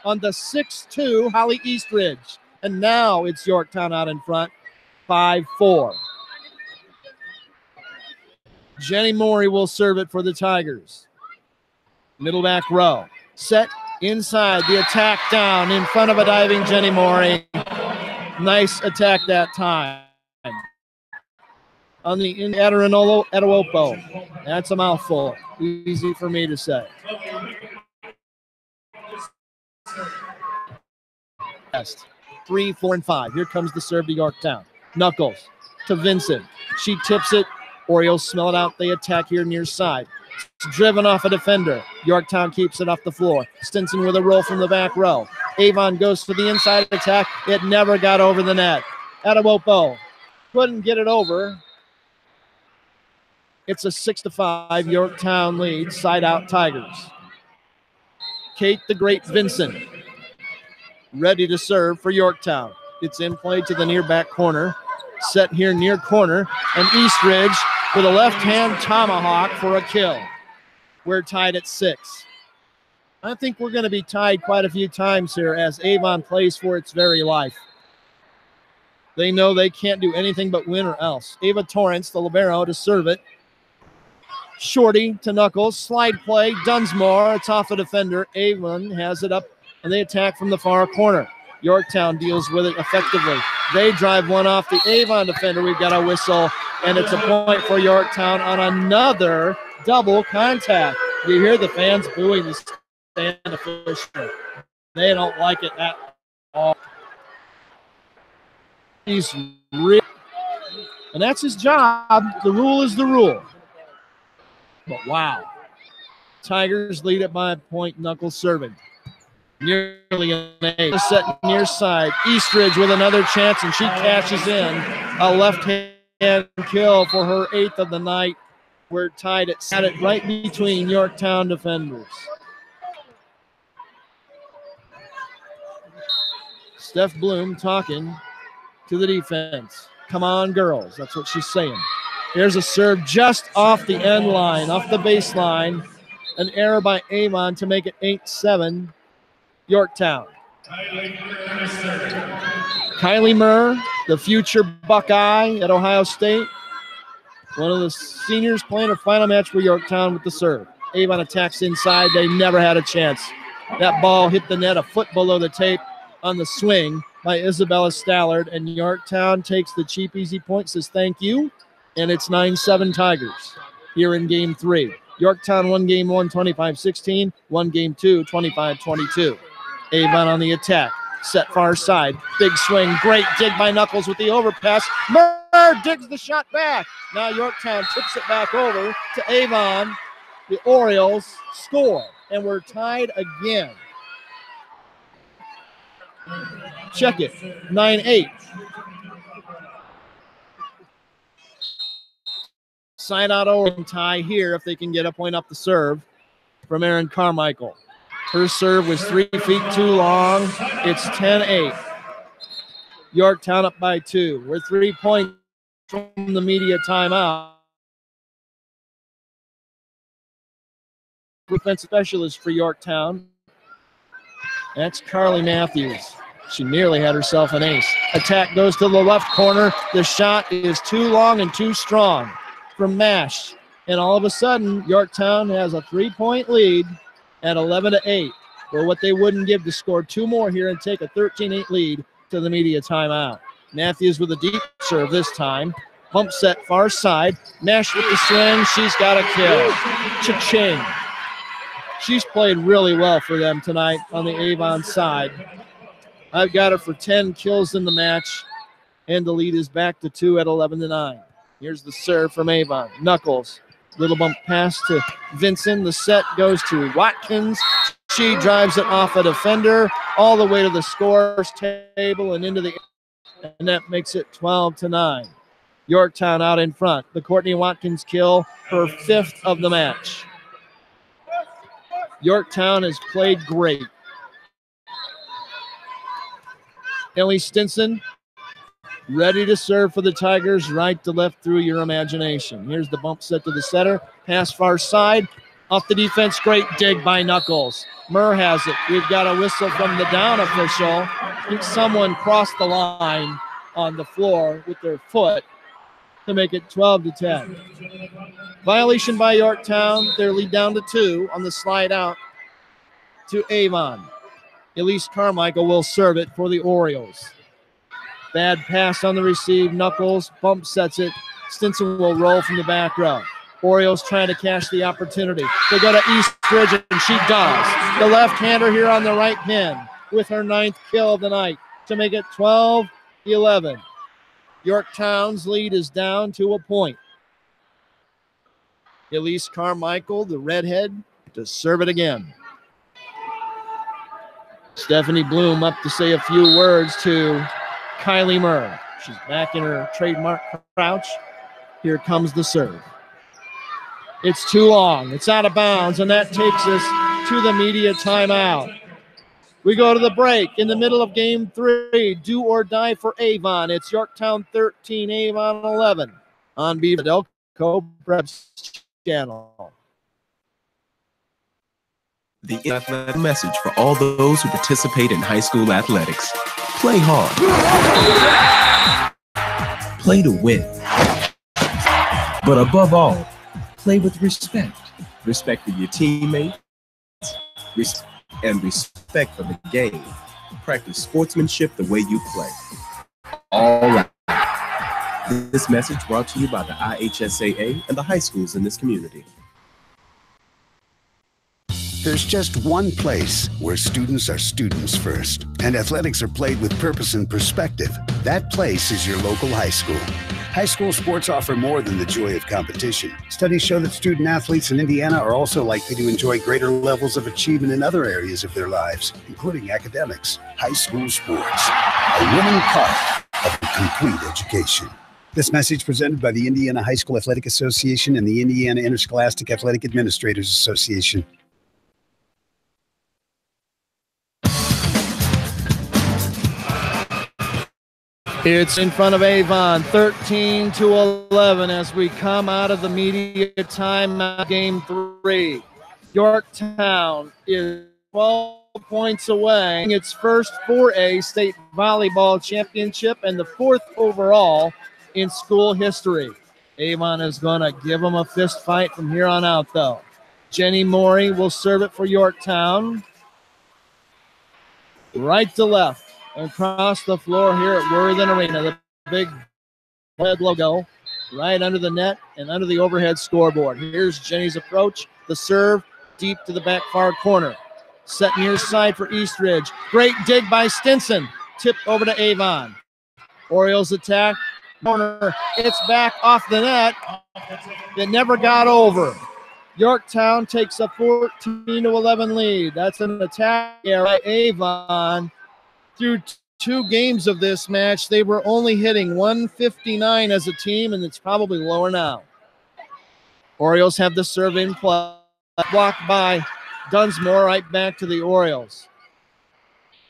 on the 6-2 Holly Eastridge. And now it's Yorktown out in front, 5-4. Jenny Morey will serve it for the Tigers. Middle back row. Set inside, the attack down in front of a diving Jenny Morey. Nice attack that time. On the Aderinolo Edawopo. That's a mouthful. Easy for me to say. Best. 3, 4, and 5. Here comes the serve to Yorktown. Knuckles to Vincent. She tips it. Orioles smell it out. They attack here near side. It's driven off a defender. Yorktown keeps it off the floor. Stinson with a roll from the back row. Avon goes for the inside attack. It never got over the net. Edawopo couldn't get it over. It's a 6-5 Yorktown lead. Side out Tigers. Kate the Great Vincent ready to serve for Yorktown. It's in play to the near back corner. Set here near corner. And Eastridge with a left-hand tomahawk for a kill. We're tied at 6. I think we're going to be tied quite a few times here as Avon plays for its very life. They know they can't do anything but win or else. Ava Torrance, the libero, to serve it. Shorty to Knuckles. Slide play. Dunsmore. It's off a defender. Avon has it up, and they attack from the far corner. Yorktown deals with it effectively. They drive one off the Avon defender. We've got a whistle, and it's a point for Yorktown on another double contact. You hear the fans booing the stand official. They don't like it at all. He's real, and that's his job. The rule is the rule. But wow. Tigers lead it by a point. Knuckles serving. Nearly an eight. Set near side. Eastridge with another chance, and she cashes in. A left-hand kill for her 8th of the night. We're tied at it right between Yorktown defenders. Steph Bloom talking to the defense. Come on, girls. That's what she's saying. Here's a serve just off the end line, off the baseline. An error by Avon to make it 8-7. Yorktown. Kylie Murr, the future Buckeye at Ohio State. One of the seniors playing her final match for Yorktown with the serve. Avon attacks inside. They never had a chance. That ball hit the net a foot below the tape on the swing by Isabella Stallard, and Yorktown takes the cheap, easy point, says thank you, and it's 9-7 Tigers here in Game 3. Yorktown won Game 1, 25-16, won Game 2, 25-22. Avon on the attack, set far side, big swing, great dig by Knuckles with the overpass. Murr digs the shot back. Now Yorktown tips it back over to Avon. The Orioles score, and we're tied again. Check it, 9-8. Side out Oregon tie here if they can get a point up the serve from Erin Carmichael. Her serve was 3 feet too long. It's 10-8. Yorktown up by 2. We're 3 points from the media timeout. Defense specialist for Yorktown. That's Carly Matthews. She nearly had herself an ace. Attack goes to the left corner. The shot is too long and too strong from Mash. And all of a sudden, Yorktown has a 3-point lead at 11-8. Or what they wouldn't give to score 2 more here and take a 13-8 lead to the media timeout. Matthews with a deep serve this time. Pump set far side. Mash with the swing. She's got a kill. Cha-ching. She's played really well for them tonight on the Avon side. I've got her for 10 kills in the match, and the lead is back to 2 at 11-9. Here's the serve from Avon. Knuckles. Little bump pass to Vinson. The set goes to Watkins. She drives it off a defender all the way to the scorer's table and into the air, and that makes it 12-9. Yorktown out in front. The Courtney Watkins kill, her 5th of the match. Yorktown has played great. Ellie Stinson ready to serve for the Tigers, right to left through your imagination. Here's the bump set to the setter. Pass far side. Off the defense, great dig by Knuckles. Murr has it. We've got a whistle from the down official. I think someone crossed the line on the floor with their foot to make it 12-10. Violation by Yorktown. Their lead down to 2 on the slide out to Avon. Elise Carmichael will serve it for the Orioles. Bad pass on the receive. Knuckles bump sets it. Stinson will roll from the back row. Orioles trying to cash the opportunity. They go to Eastridge, and she does. The left-hander here on the right pin with her 9th kill of the night to make it 12-11. Yorktown's lead is down to a point. Elise Carmichael, the redhead, to serve it again. Stephanie Bloom up to say a few words to Kylie Murr. She's back in her trademark crouch. Here comes the serve. It's too long. It's out of bounds, and that takes us to the media timeout. We go to the break in the middle of Game 3. Do or die for Avon. It's Yorktown 13, Avon 11 on Beaver Delco Preps channel. The athletic message for all those who participate in high school athletics. Play hard. Play to win. But above all, play with respect. Respect for your teammates and respect for the game. Practice sportsmanship the way you play. All right. This message brought to you by the IHSAA and the high schools in this community. There's just one place where students are students first, and athletics are played with purpose and perspective. That place is your local high school. High school sports offer more than the joy of competition. Studies show that student athletes in Indiana are also likely to enjoy greater levels of achievement in other areas of their lives, including academics. High school sports, a winning part of a complete education. This message presented by the Indiana High School Athletic Association and the Indiana Interscholastic Athletic Administrators Association. It's in front of Avon, 13-11 as we come out of the media timeout, game 3. Yorktown is 12 points away. Its first 4A state volleyball championship and the 4th overall in school history. Avon is going to give them a fist fight from here on out, though. Jenny Morey will serve it for Yorktown. Right to left. Across the floor here at Worthen Arena, the big red logo right under the net and under the overhead scoreboard. Here's Jenny's approach, the serve deep to the back far corner. Set near side for Eastridge. Great dig by Stinson. Tipped over to Avon. Orioles attack. Corner. It's back off the net. It never got over. Yorktown takes a 14-11 lead. That's an attack by Avon. Through 2 games of this match, they were only hitting 159 as a team, and it's probably lower now. Orioles have the serve in play. Blocked by Dunsmore, right back to the Orioles.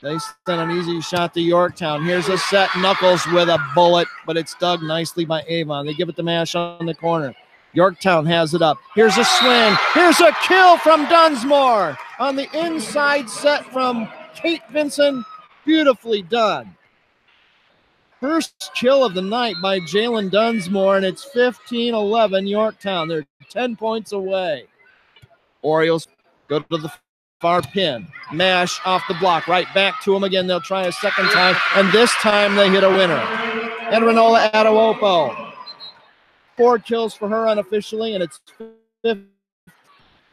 They send an easy shot to Yorktown. Here's a set. Knuckles with a bullet, but it's dug nicely by Avon. They give it to Mash on the corner. Yorktown has it up. Here's a swing. Here's a kill from Dunsmore on the inside set from Kate Vinson. Beautifully done. First kill of the night by Jalen Dunsmore, and it's 15-11 Yorktown. They're 10 points away. Orioles go to the far pin. Mash off the block. Right back to them again. They'll try a second time, and this time they hit a winner. And Renola Adewopo. 4 kills for her unofficially, and it's 5th.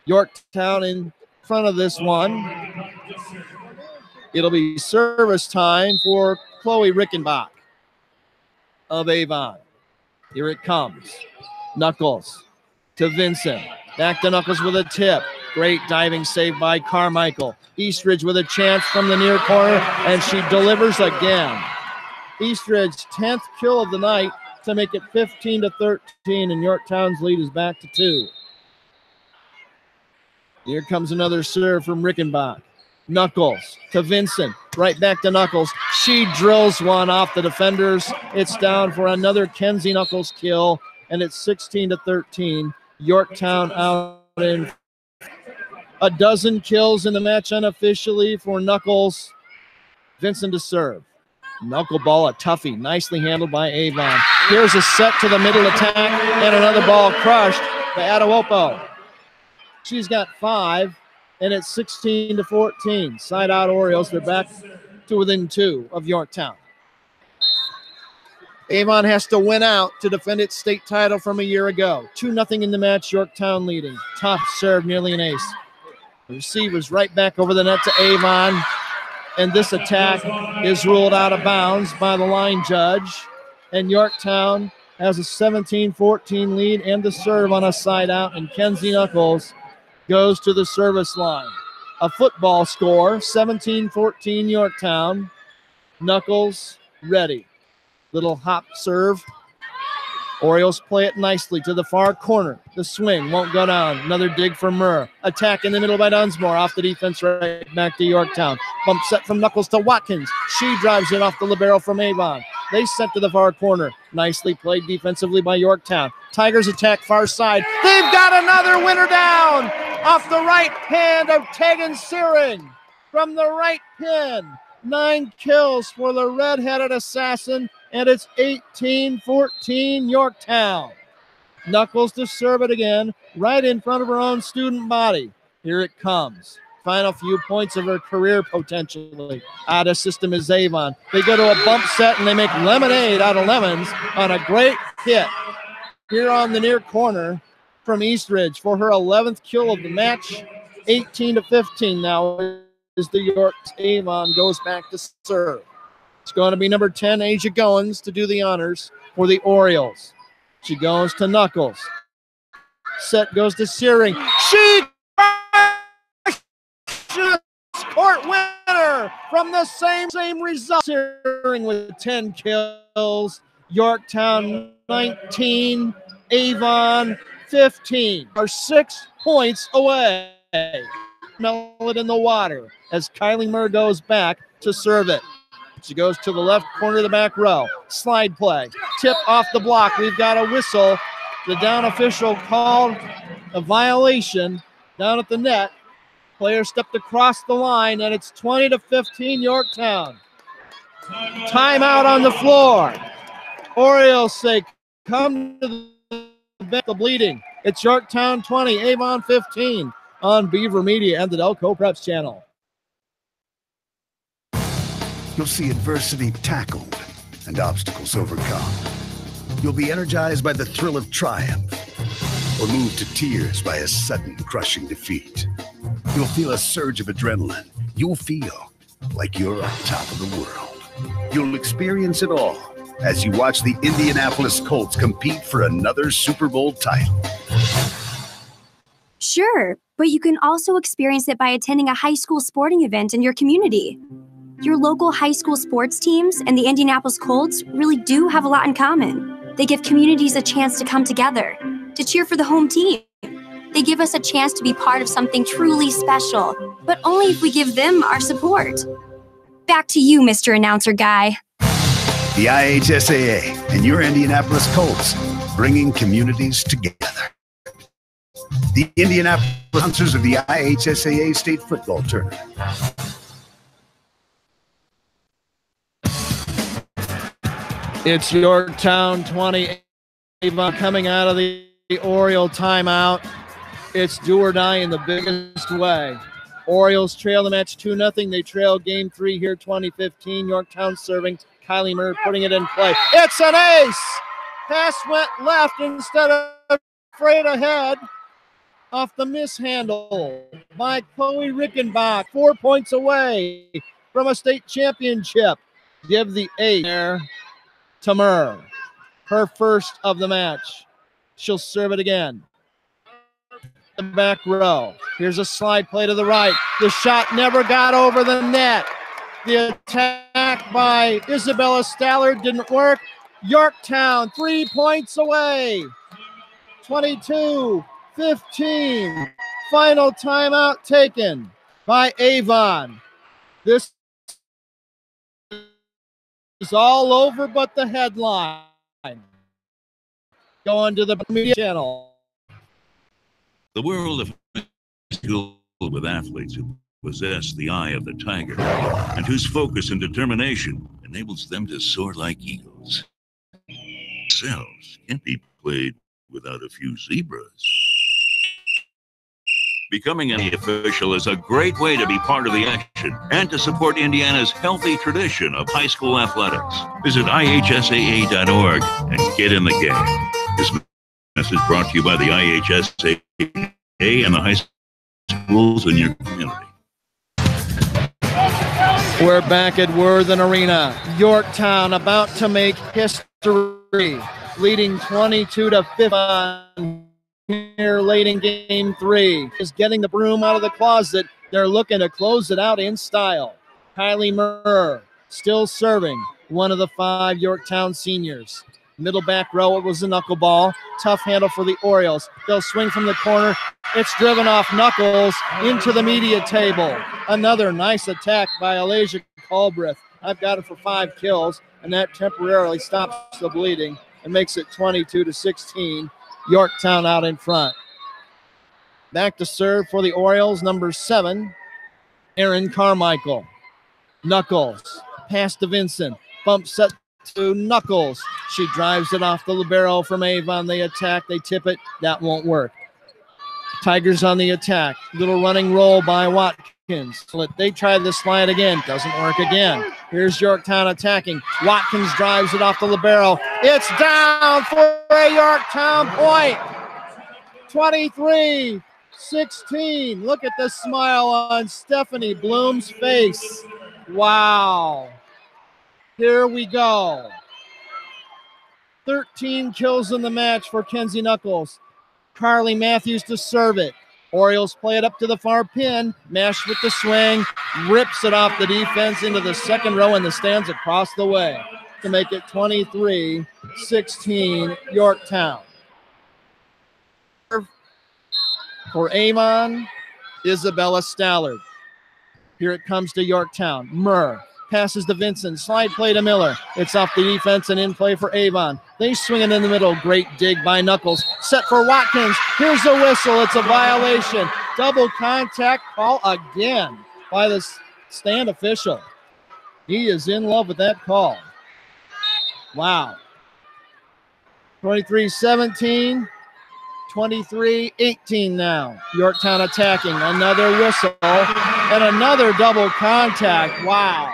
Yorktown in front of this one. It'll be service time for Chloe Rickenbach of Avon. Here it comes. Knuckles to Vincent. Back to Knuckles with a tip. Great diving save by Carmichael. Eastridge with a chance from the near corner, and she delivers again. Eastridge's 10th kill of the night to make it 15-13, and Yorktown's lead is back to 2. Here comes another serve from Rickenbach. Knuckles to Vincent, right back to Knuckles. She drills one off the defenders. It's down for another Kenzie Knuckles kill, and it's 16-13. Yorktown out in a dozen kills in the match unofficially for Knuckles. Vincent to serve. Knuckleball, a toughie, nicely handled by Avon. Here's a set to the middle attack, and another ball crushed by Adewopo. She's got 5. And it's 16-14. Side out Orioles. They're back to within 2 of Yorktown. Avon has to win out to defend its state title from a year ago. 2-0 in the match. Yorktown leading. Tough serve, nearly an ace. The receiver's right back over the net to Avon. And this attack is ruled out of bounds by the line judge. And Yorktown has a 17-14 lead and the serve on a side out. And Kenzie Knuckles goes to the service line. A football score, 17-14 Yorktown. Knuckles ready. Little hop serve. Orioles play it nicely to the far corner. The swing won't go down. Another dig for Murr. Attack in the middle by Dunsmore. Off the defense right back to Yorktown. Bump set from Knuckles to Watkins. She drives it off the libero from Avon. They sent to the far corner. Nicely played defensively by Yorktown. Tigers attack far side. They've got another winner down. off the right hand of Tegan Searing from the right pin. 9 kills for the red-headed assassin, and it's 18-14 Yorktown. Knuckles to serve it again, right in front of her own student body. Here it comes. Final few points of her career, potentially. Out of system is Avon. They go to a bump set, and they make lemonade out of lemons on a great hit here on the near corner from Eastridge for her 11th kill of the match. 18-15 now as the York Avon goes back to serve. It's going to be number 10, Asia Goins, to do the honors for the Orioles. She goes to Knuckles. Set goes to Searing. She court winner from the same result. Searing with 10 kills. Yorktown 19, Avon 15. Are 6 points away. Melt it in the water as Kylie Murr goes back to serve it. She goes to the left corner of the back row. Slide play. Tip off the block. We've got a whistle. The down official called a violation down at the net. Player stepped across the line, and it's 20-15 Yorktown. Timeout on the floor. Orioles say, come to the bleeding. It's Yorktown 20, Avon 15 on Beaver Media and the Delco Preps channel. You'll see adversity tackled and obstacles overcome. You'll be energized by the thrill of triumph or moved to tears by a sudden crushing defeat. You'll feel a surge of adrenaline. You'll feel like you're on top of the world. You'll experience it all as you watch the Indianapolis Colts compete for another Super Bowl title. Sure, but you can also experience it by attending a high school sporting event in your community. Your local high school sports teams and the Indianapolis Colts really do have a lot in common. They give communities a chance to come together, to cheer for the home team. They give us a chance to be part of something truly special, but only if we give them our support. Back to you, Mr. Announcer Guy. The IHSAA and your Indianapolis Colts, bringing communities together. The Indianapolis sponsors of the IHSAA State Football Tournament. It's Yorktown 20, Avon coming out of the Oriole timeout. It's do or die in the biggest way. Orioles trail the match 2-0. They trail game 3 here, 2015. Yorktown serving. Kylie Murr putting it in play. It's an ace! Pass went left instead of straight ahead. Off the mishandle by Chloe Rickenbach. 4 points away from a state championship. Give the ace there to Murr. Her first of the match. She'll serve it again. The back row. Here's a slide play to the right. The shot never got over the net. The attack by Isabella Stallard didn't work. Yorktown 3 points away. 22-15. Final timeout taken by Avon. This is all over but the headline. Going to the media channel. The world of filled with athletes who possess the eye of the tiger and whose focus and determination enables them to soar like eagles. Cells can't be played without a few zebras. Becoming an official is a great way to be part of the action and to support Indiana's healthy tradition of high school athletics. Visit ihsaa.org and get in the game. This message brought to you by the IHSAA and the high schools in your community. We're back at Worthen Arena. Yorktown about to make history, leading 22-15 here late in game 3. Is getting the broom out of the closet. They're looking to close it out in style. Kylie Murr still serving, one of the 5 Yorktown seniors. Middle back row, it was a knuckleball. Tough handle for the Orioles. They'll swing from the corner. It's driven off Knuckles into the media table. Another nice attack by Alasia Culbreth. I've got it for 5 kills, and that temporarily stops the bleeding and makes it 22-16. Yorktown out in front. Back to serve for the Orioles, number 7, Aaron Carmichael. Knuckles, pass to Vincent. Bump set to Knuckles. She drives it off the libero from Avon. They attack, they tip it. That won't work. Tigers on the attack. Little running roll by Watkins. They try the slide again. Doesn't work again. Here's Yorktown attacking. Watkins drives it off the libero. It's down for a Yorktown point. 23-16. Look at the smile on Stephanie Bloom's face. Wow. Here we go. 13 kills in the match for Kenzie Knuckles. Carly Matthews to serve it. Orioles play it up to the far pin. Mash with the swing. Rips it off the defense into the second row in the stands across the way to make it 23-16 Yorktown. For Avon, Isabella Stallard. Here it comes to Yorktown. Murr passes to Vincent. Slide play to Miller. It's off the defense and in play for Avon. They swing it in the middle. Great dig by Knuckles. Set for Watkins. Here's the whistle. It's a violation. Double contact call again by the stand official. He is in love with that call. Wow. 23-17. 23-18 now. Yorktown attacking. Another whistle and another double contact. Wow.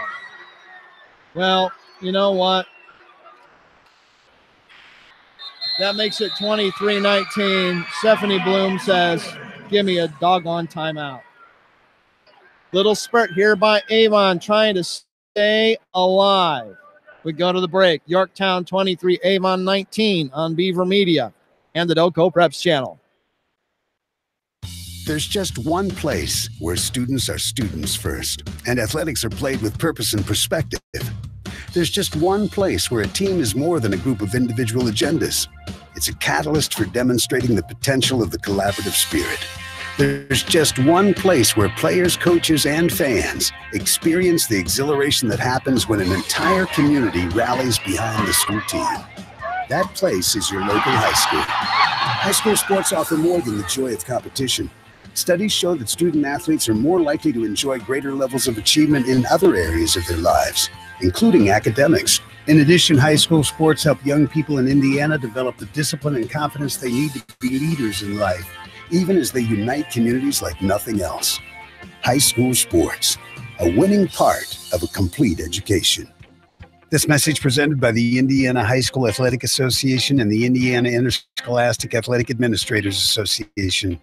Well, you know what? That makes it 23-19. Stephanie Bloom says, give me a doggone timeout. Little spurt here by Avon trying to stay alive. We go to the break. Yorktown 23, Avon 19 on Beaver Media and the Doco Preps channel. There's just one place where students are students first, and athletics are played with purpose and perspective. There's just one place where a team is more than a group of individual agendas. It's a catalyst for demonstrating the potential of the collaborative spirit. There's just one place where players, coaches, and fans experience the exhilaration that happens when an entire community rallies behind the school team. That place is your local high school. High school sports offer more than the joy of competition. Studies show that student athletes are more likely to enjoy greater levels of achievement in other areas of their lives, including academics. In addition, high school sports help young people in Indiana develop the discipline and confidence they need to be leaders in life, even as they unite communities like nothing else. High school sports, a winning part of a complete education. This message presented by the Indiana High School Athletic Association and the Indiana Interscholastic Athletic Administrators Association.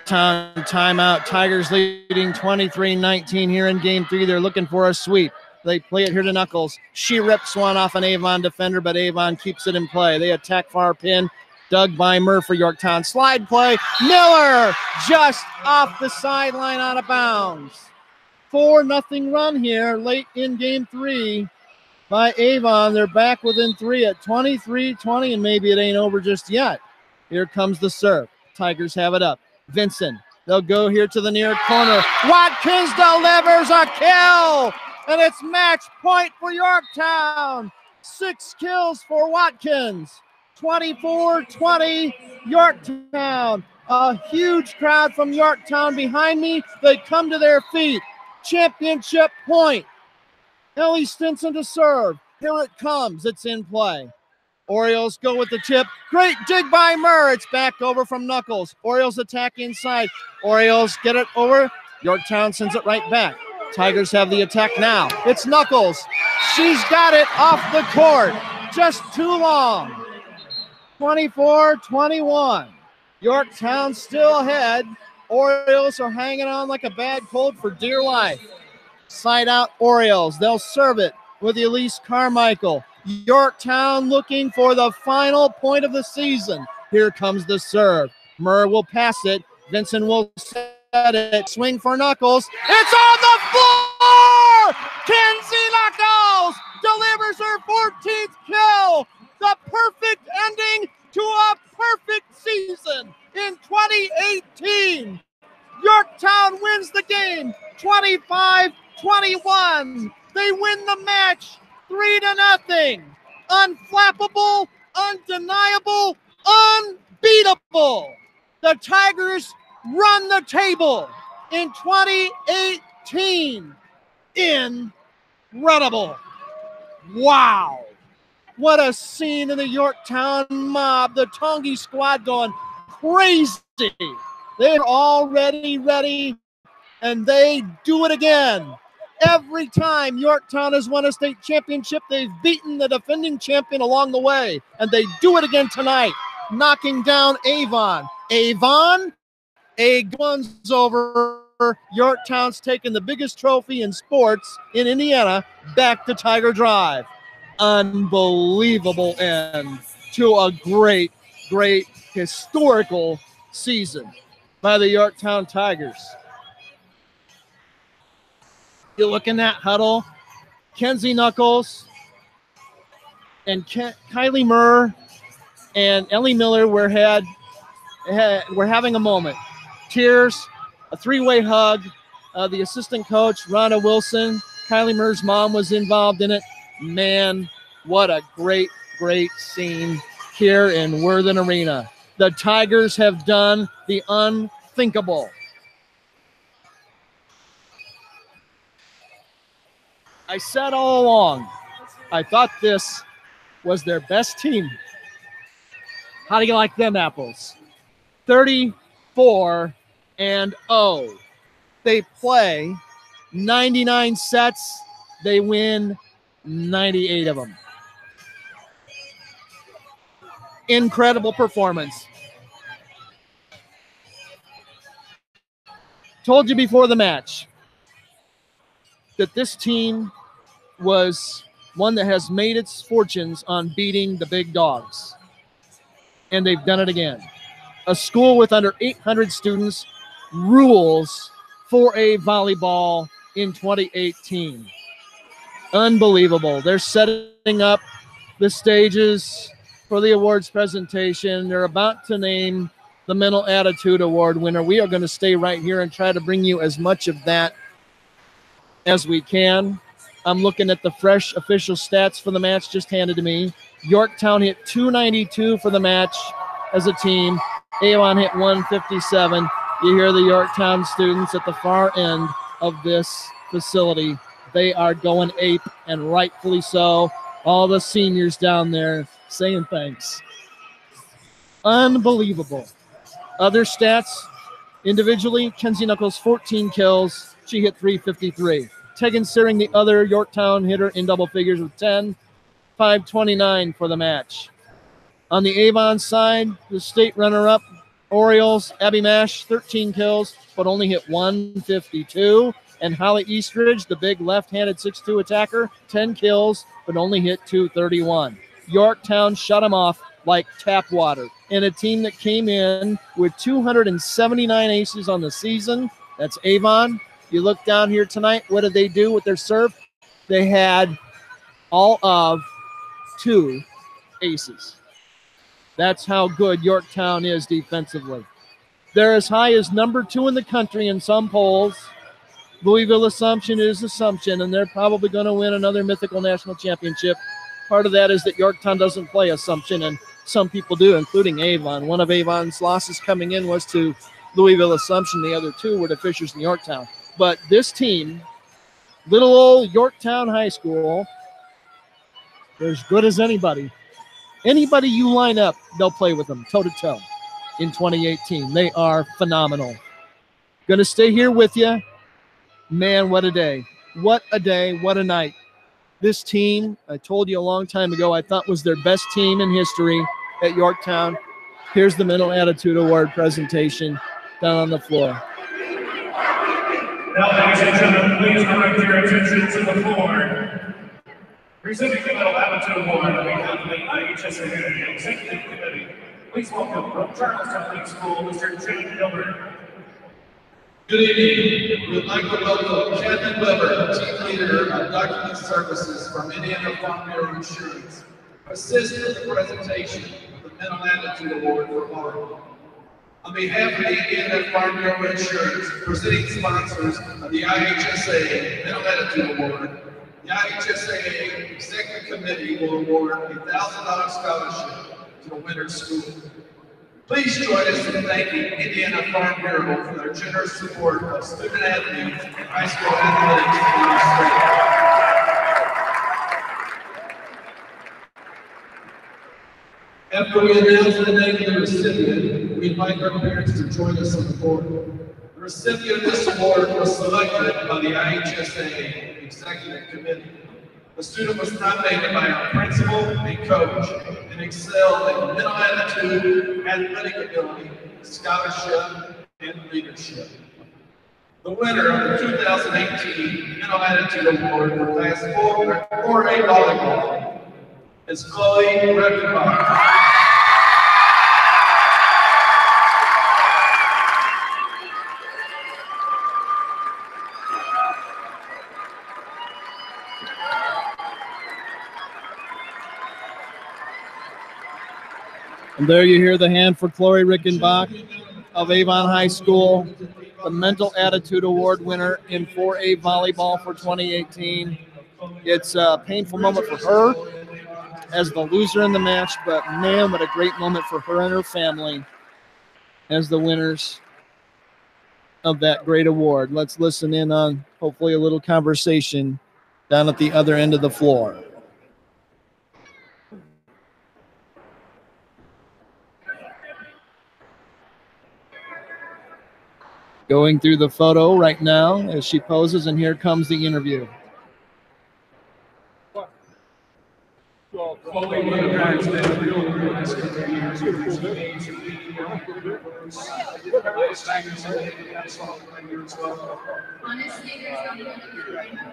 Timeout. Tigers leading 23-19 here in game 3. They're looking for a sweep. They play it here to Knuckles. She rips one off an Avon defender, but Avon keeps it in play. They attack far pin. Dug by Murr for Yorktown. Slide play. Miller just off the sideline out of bounds. 4-0 run here late in game 3 by Avon. They're back within 3 at 23-20, and maybe it ain't over just yet. Here comes the serve. Tigers have it up. Vincent, they'll go here to the near corner. Watkins delivers a kill, and it's match point for Yorktown. 6 kills for Watkins. 24-20 Yorktown. A huge crowd from Yorktown behind me. They come to their feet. Championship point. Ellie Stinson to serve. Here it comes. It's in play. Orioles go with the tip. Great dig by Murr. It's back over from Knuckles. Orioles attack inside. Orioles get it over. Yorktown sends it right back. Tigers have the attack now. It's Knuckles. She's got it off the court. Just too long. 24-21. Yorktown still ahead. Orioles are hanging on like a bad cold for dear life. Side out Orioles. They'll serve it with Elise Carmichael. Yorktown looking for the final point of the season. Here comes the serve. Murr will pass it. Vincent will set it. Swing for Knuckles. It's on the floor! Kenzie Knuckles delivers her 14th kill. The perfect ending to a perfect season in 2018. Yorktown wins the game 25-21. They win the match 3-0. Unflappable, undeniable, unbeatable. The Tigers run the table in 2018. Incredible. Wow. What a scene in the Yorktown mob. The Tongi squad going crazy. They're already ready, and they do it again. Every time Yorktown has won a state championship, they've beaten the defending champion along the way, and they do it again tonight, knocking down Avon. Avon, one's over. Yorktown's taking the biggest trophy in sports in Indiana back to Tiger Drive. Unbelievable end to a great, great historical season by the Yorktown Tigers. You look in that huddle, Kenzie Knuckles and Kylie Murr and Ellie Miller were having a moment. Tears, a three-way hug. The assistant coach, Rhonda Wilson, Kylie Murr's mom was involved in it. Man, what a great, great scene here in Worthen Arena. The Tigers have done the unthinkable. I said all along, I thought this was their best team. How do you like them apples? 34-0. They play 99 sets. They win 98 of them. Incredible performance. Told you before the match that this team was one that has made its fortunes on beating the big dogs. And they've done it again. A school with under 800 students rules 4A volleyball in 2018. Unbelievable. They're setting up the stages for the awards presentation. They're about to name the Mental Attitude Award winner. We are going to stay right here and try to bring you as much of that as we can. I'm looking at the fresh official stats for the match just handed to me. Yorktown hit 292 for the match as a team. Avon hit 157. You hear the Yorktown students at the far end of this facility. They are going ape, and rightfully so. All the seniors down there saying thanks. Unbelievable. Other stats, individually, Kenzie Knuckles, 14 kills. She hit 353. Tegan Searing, the other Yorktown hitter, in double figures with 10. 529 for the match. On the Avon side, the state runner-up, Orioles, Abby Mash, 13 kills, but only hit 152. And Holly Eastridge, the big left-handed 6'2 attacker, 10 kills, but only hit 231. Yorktown shut them off like tap water. And a team that came in with 279 aces on the season, that's Avon. You look down here tonight, what did they do with their serve? They had all of 2 aces. That's how good Yorktown is defensively. They're as high as number 2 in the country in some polls. Louisville Assumption is Assumption, and they're probably going to win another mythical national championship. Part of that is that Yorktown doesn't play Assumption, and some people do, including Avon. One of Avon's losses coming in was to Louisville Assumption. The other 2 were to Fishers and Yorktown. But this team, little old Yorktown High School, they're as good as anybody. Anybody you line up, they'll play with them toe-to-toe in 2018. They are phenomenal. Going to stay here with you. Man, what a day. What a day. What a night. This team, I told you a long time ago, I thought was their best team in history at Yorktown. Here's the Mental Attitude Award presentation down on the floor. Now, ladies and gentlemen, please direct your attention to the floor. Presenting the Mental Attitude Award on behalf of the IHSA Executive Committee, please welcome from Charleston Public School, Mr. Jake Gilbert. Good evening. We'd like to welcome Kathy Weber, Team Leader of Document Services from Indiana Farm Bureau Insurance, assist with the presentation of the Mental Attitude Award for volleyball. On behalf of the Indiana Farm Bureau Insurance, presenting sponsors of the IHSA Mental Attitude Award, the IHSA Executive Committee will award a $1,000 scholarship to the winner's school. Please join us in thanking Indiana Farm Bureau for their generous support of student athletes and high school athletics in our state. After we announce the name of the recipient, we invite our parents to join us on the board. The recipient of this award was selected by the IHSA Executive Committee. The student was nominated by our principal and coach and excelled in mental attitude, athletic ability, scholarship, and leadership. The winner of the 2018 Mental Attitude Award for Class 4A Volleyball is Chloe Reckenbach. And there you hear the hand for Chloe Rickenbach of Avon High School, the Mental Attitude Award winner in 4A volleyball for 2018. It's a painful moment for her as the loser in the match, but man, what a great moment for her and her family as the winners of that great award. Let's listen in on hopefully a little conversation down at the other end of the floor. Going through the photo right now as she poses, and here comes the interview. Honestly, there's not even a good right now.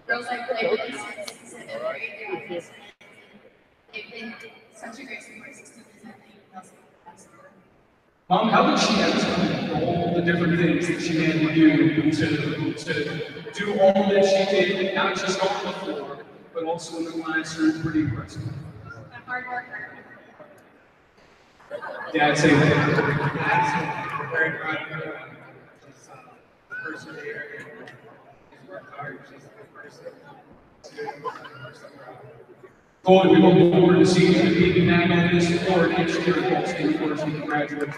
Girls I play with since they're very good. They've been such a great support system. Mom, how did she have all the different things that she had to do all that she did, not just on the floor, but also in the classroom? Pretty impressive. A hard worker. Yeah, I'd say that. Very proud of her. She's a perseverer. She's worked hard. She's a good person. Chloe, we look forward to seeing you being back on this floor next year at Ball State University. Congratulations.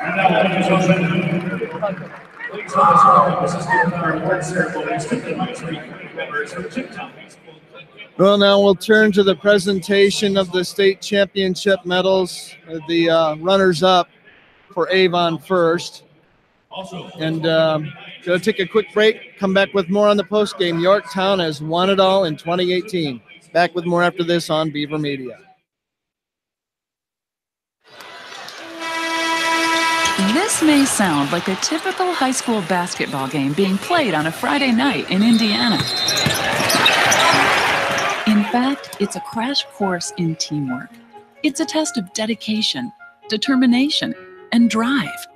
And now, ladies and gentlemen, please help us welcome assistant our award ceremonies to the three members from Chiptown High School. Well, now we'll turn to the presentation of the state championship medals, the runners-up for Avon first. And going to take a quick break, come back with more on the postgame. Yorktown has won it all in 2018. Back with more after this on Beaver Media. This may sound like a typical high school basketball game being played on a Friday night in Indiana. In fact, it's a crash course in teamwork. It's a test of dedication, determination, and drive.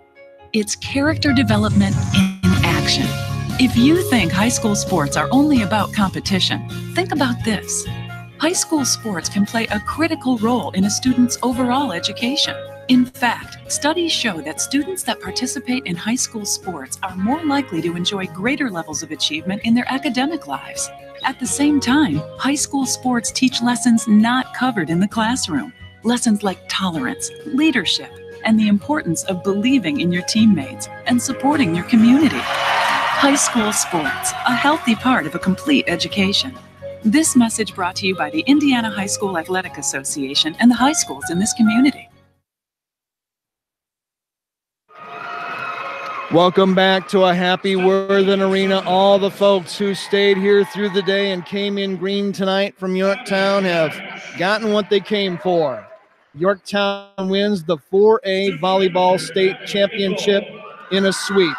It's character development in action. If you think high school sports are only about competition, think about this. High school sports can play a critical role in a student's overall education. In fact, studies show that students that participate in high school sports are more likely to enjoy greater levels of achievement in their academic lives. At the same time, high school sports teach lessons not covered in the classroom. Lessons like tolerance, leadership, and the importance of believing in your teammates and supporting your community. High school sports, a healthy part of a complete education. This message brought to you by the Indiana High School Athletic Association and the high schools in this community. Welcome back to a happy Worthen Arena. All the folks who stayed here through the day and came in green tonight from Yorktown have gotten what they came for. Yorktown wins the 4A Volleyball State Championship in a sweep,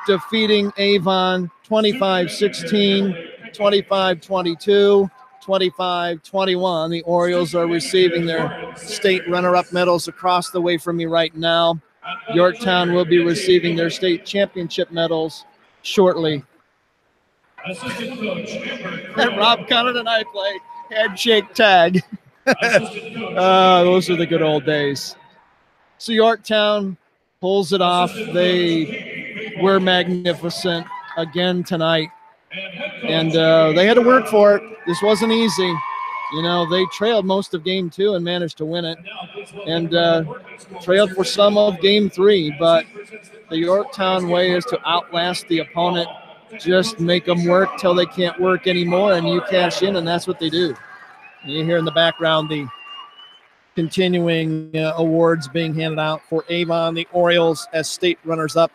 defeating Avon 25-16, 25-22, 25-21. The Orioles are receiving their state runner-up medals across the way from me right now. Yorktown will be receiving their state championship medals shortly. And Rob Connor and I play handshake tag. Those are the good old days. So Yorktown pulls it off. They were magnificent again tonight. And they had to work for it. This wasn't easy. You know, they trailed most of game 2 and managed to win it, and trailed for some of game 3. But the Yorktown way is to outlast the opponent, just make them work till they can't work anymore, and you cash in, and that's what they do. And you hear in the background the continuing awards being handed out for Avon, the Orioles, as state runners-up.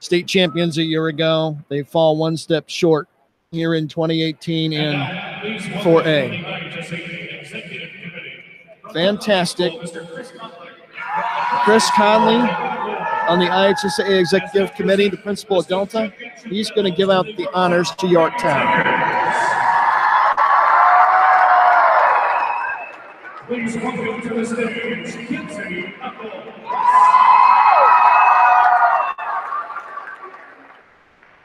State champions a year ago. They fall one step short here in 2018 in 4A. Fantastic. Chris Conley on the IHSAA Executive Committee, the principal of Delta. He's going to give out the honors to Yorktown. Please welcome to the stage, Kinsey Knuckles.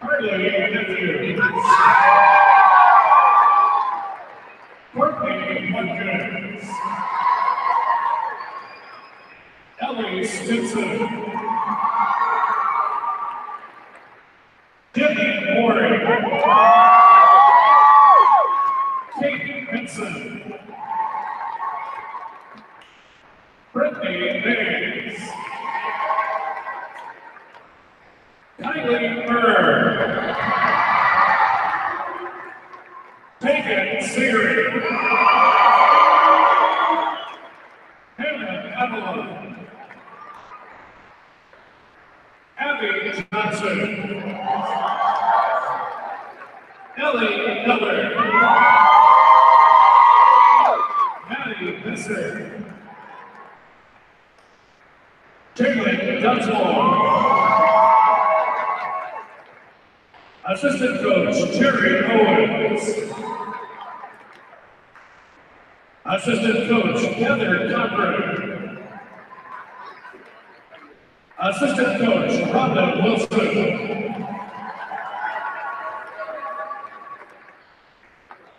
Harley Matthews. Courtney Watkins. Ellie Stinson. Jenny Morey. Kate Benson. Brittany Baines. Kylie Burr. Megan Seary. Hannah Evelyn. Abby Johnson. Ellie Miller. Maddie Visser. Jalen Dunsmore. Assistant coach Jerry Owens. Assistant coach Heather Cochran. Assistant coach Rhonda Wilson.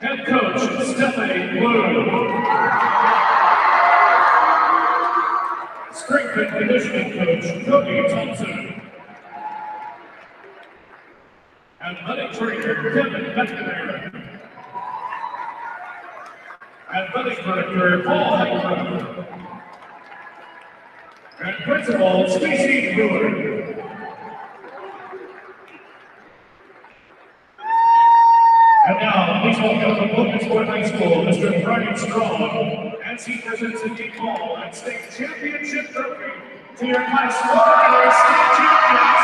Head coach Stephanie Bloom. Strength and conditioning coach Cody Thompson. Athletic trainer Kevin McNamara. Athletic director Paul Heckler. And principal Stacey Brewer. And now, please welcome from Logansport High School, Mr. Brian Strong, as he presents a deep ball and state championship trophy to your high school and state champions,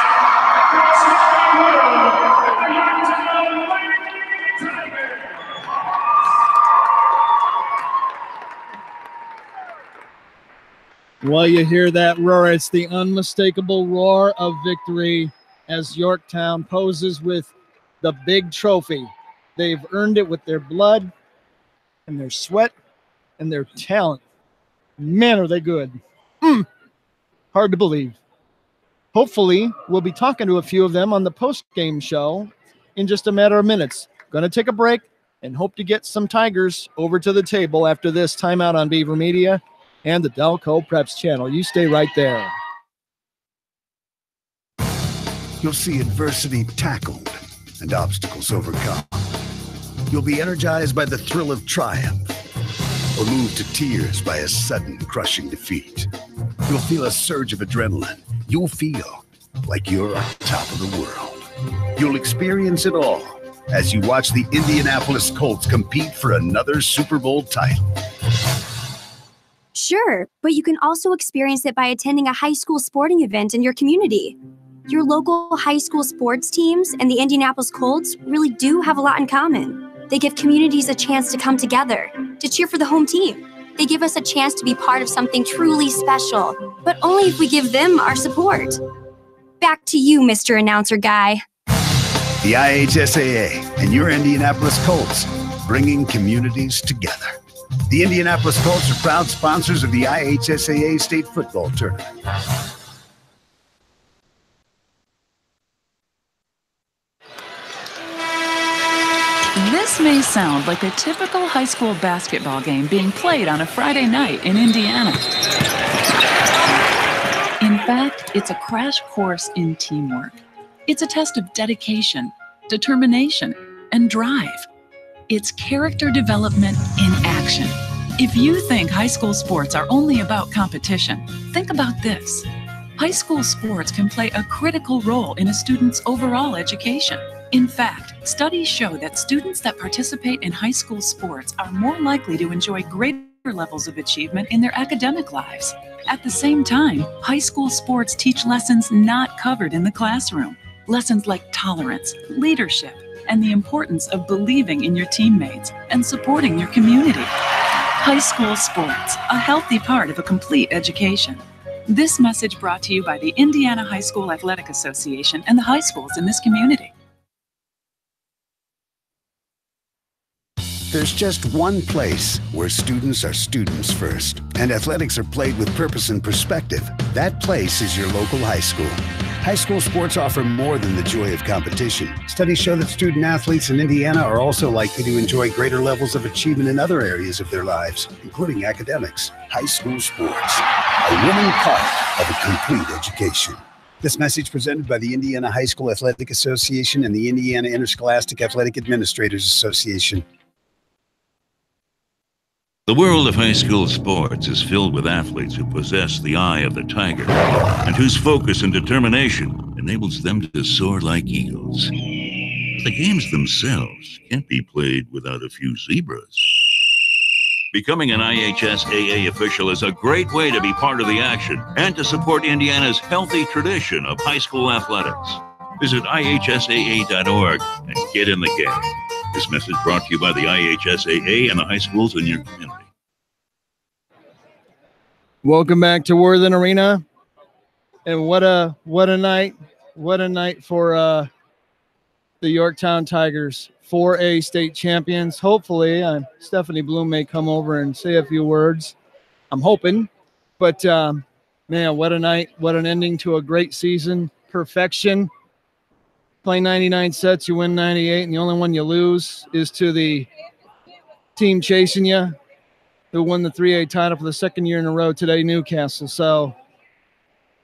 across the world, the Yorktown Lady Tigers. Well, you hear that roar. It's the unmistakable roar of victory as Yorktown poses with the big trophy. They've earned it with their blood and their sweat and their talent. Man, are they good. Hard to believe. Hopefully, we'll be talking to a few of them on the post-game show in just a matter of minutes. Going to take a break and hope to get some Tigers over to the table after this timeout on Beaver Media and the Delco Preps channel. You stay right there. You'll see adversity tackled and obstacles overcome. You'll be energized by the thrill of triumph or moved to tears by a sudden crushing defeat. You'll feel a surge of adrenaline. You'll feel like you're on top of the world. You'll experience it all as you watch the Indianapolis Colts compete for another Super Bowl title. Sure, but you can also experience it by attending a high school sporting event in your community. Your local high school sports teams and the Indianapolis Colts really do have a lot in common. They give communities a chance to come together, to cheer for the home team. They give us a chance to be part of something truly special, but only if we give them our support. Back to you, Mr. Announcer Guy. The IHSAA and your Indianapolis Colts, bringing communities together. The Indianapolis Colts are proud sponsors of the IHSAA State Football Tournament. This may sound like a typical high school basketball game being played on a Friday night in Indiana. In fact, it's a crash course in teamwork. It's a test of dedication, determination, and drive. It's character development in action. If you think high school sports are only about competition, think about this. High school sports can play a critical role in a student's overall education. In fact, studies show that students that participate in high school sports are more likely to enjoy greater levels of achievement in their academic lives. At the same time, high school sports teach lessons not covered in the classroom. Lessons like tolerance, leadership, and the importance of believing in your teammates and supporting your community. High school sports, a healthy part of a complete education. This message brought to you by the Indiana High School Athletic Association and the high schools in this community. There's just one place where students are students first, and athletics are played with purpose and perspective. That place is your local high school. High school sports offer more than the joy of competition. Studies show that student athletes in Indiana are also likely to enjoy greater levels of achievement in other areas of their lives, including academics. High school sports, a winning part of a complete education. This message presented by the Indiana High School Athletic Association and the Indiana Interscholastic Athletic Administrators Association. The world of high school sports is filled with athletes who possess the eye of the tiger and whose focus and determination enables them to soar like eagles. The games themselves can't be played without a few zebras. Becoming an IHSAA official is a great way to be part of the action and to support Indiana's healthy tradition of high school athletics. Visit IHSAA.org and get in the game. This message brought to you by the IHSAA and the high schools in your community. Welcome back to Worthen Arena. And what a night. What a night for the Yorktown Tigers, 4A state champions. Hopefully, Stephanie Bloom may come over and say a few words. I'm hoping. But, man, what a night. What an ending to a great season. Perfection. Play 99 sets, you win 98, and the only one you lose is to the team chasing you, who won the 3A title for the second year in a row today, Newcastle. So,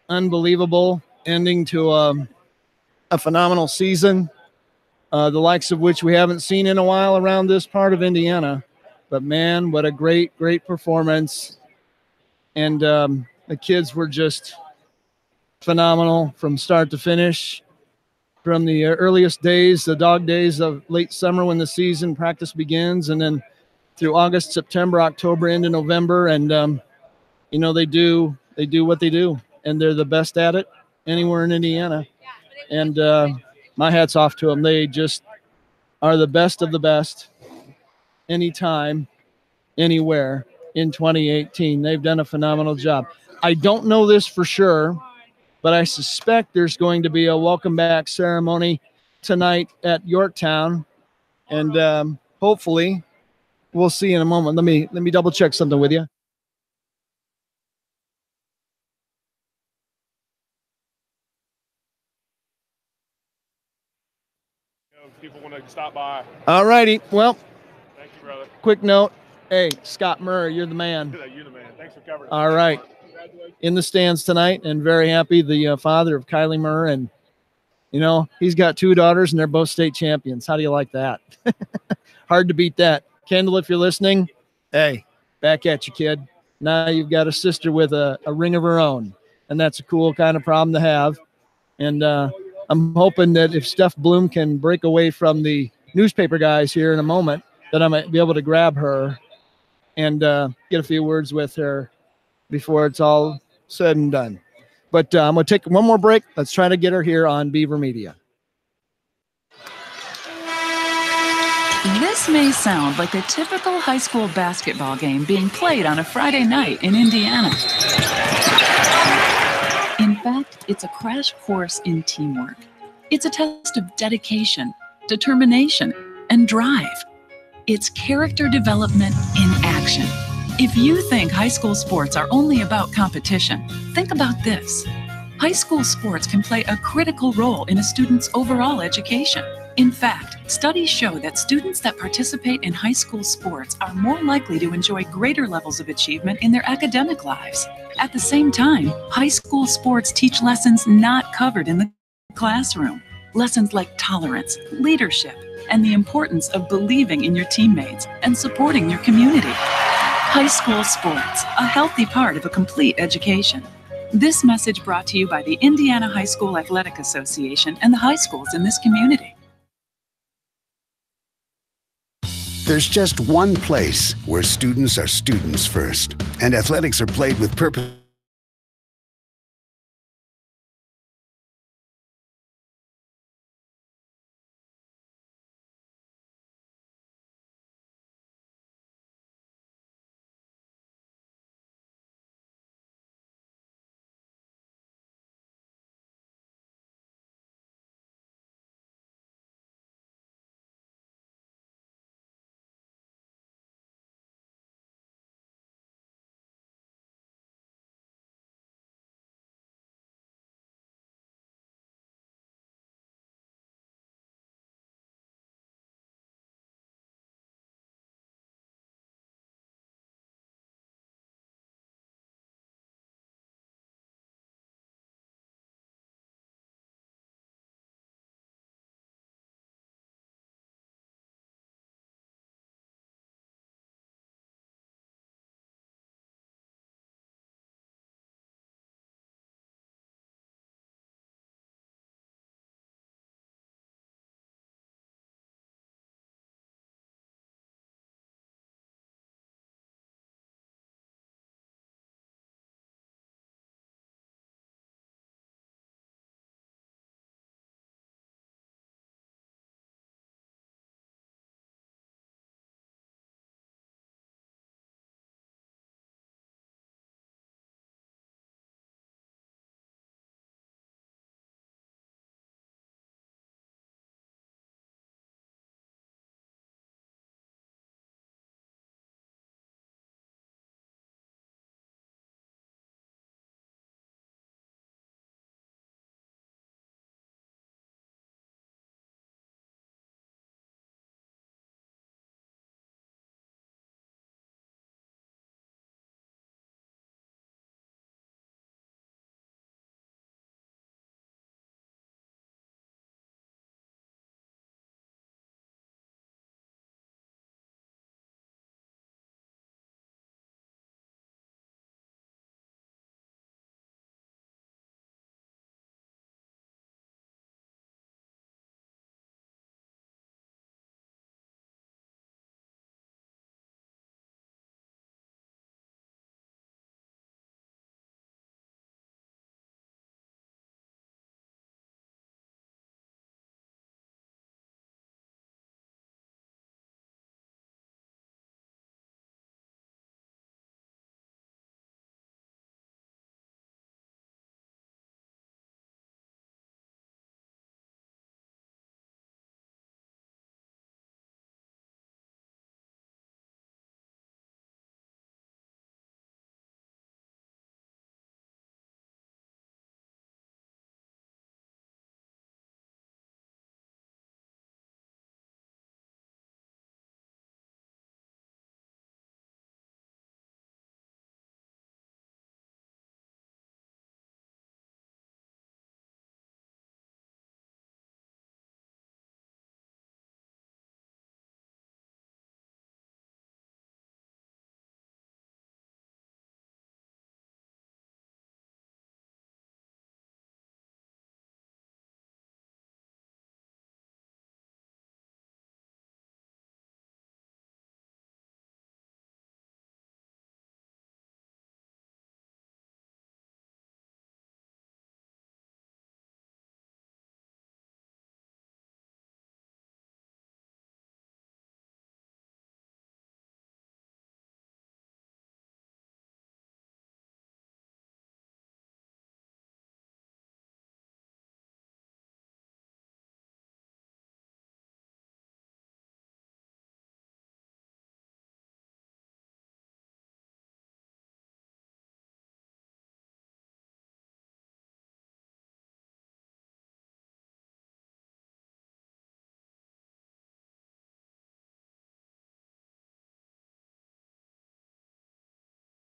unbelievable ending to a phenomenal season, the likes of which we haven't seen in a while around this part of Indiana. But, man, what a great, great performance. And the kids were just phenomenal from start to finish. From the earliest days, the dog days of late summer when the season practice begins, and then through August, September, October, into November. And, you know, they do what they do, and they're the best at it anywhere in Indiana. And my hat's off to them. They just are the best of the best anytime, anywhere in 2018. They've done a phenomenal job. I don't know this for sure, but I suspect there's going to be a welcome back ceremony tonight at Yorktown, and hopefully we'll see in a moment. Let me double check something with you. People want to stop by. All righty. Well, thank you, brother. Quick note. Hey, Scott Murray, you're the man. You're the man. Thanks for covering. All right. In the stands tonight, and very happy, the father of Kylie Murr, and you know, he's got two daughters and they're both state champions. How do you like that? Hard to beat that. Kendall, if you're listening, hey, back at you, kid. Now you've got a sister with a ring of her own, and that's a cool kind of problem to have. And I'm hoping that if Steph Bloom can break away from the newspaper guys here in a moment, that I might be able to grab her and get a few words with her before it's all said and done. But I'm going to take one more break. Let's try to get her here on Beaver Media. This may sound like a typical high school basketball game being played on a Friday night in Indiana. In fact, it's a crash course in teamwork. It's a test of dedication, determination, and drive. It's character development in action. If you think high school sports are only about competition, think about this. High school sports can play a critical role in a student's overall education. In fact, studies show that students that participate in high school sports are more likely to enjoy greater levels of achievement in their academic lives. At the same time, high school sports teach lessons not covered in the classroom. Lessons like tolerance, leadership, and the importance of believing in your teammates and supporting your community. High school sports, a healthy part of a complete education. This message brought to you by the Indiana High School Athletic Association and the high schools in this community. There's just one place where students are students first, and athletics are played with purpose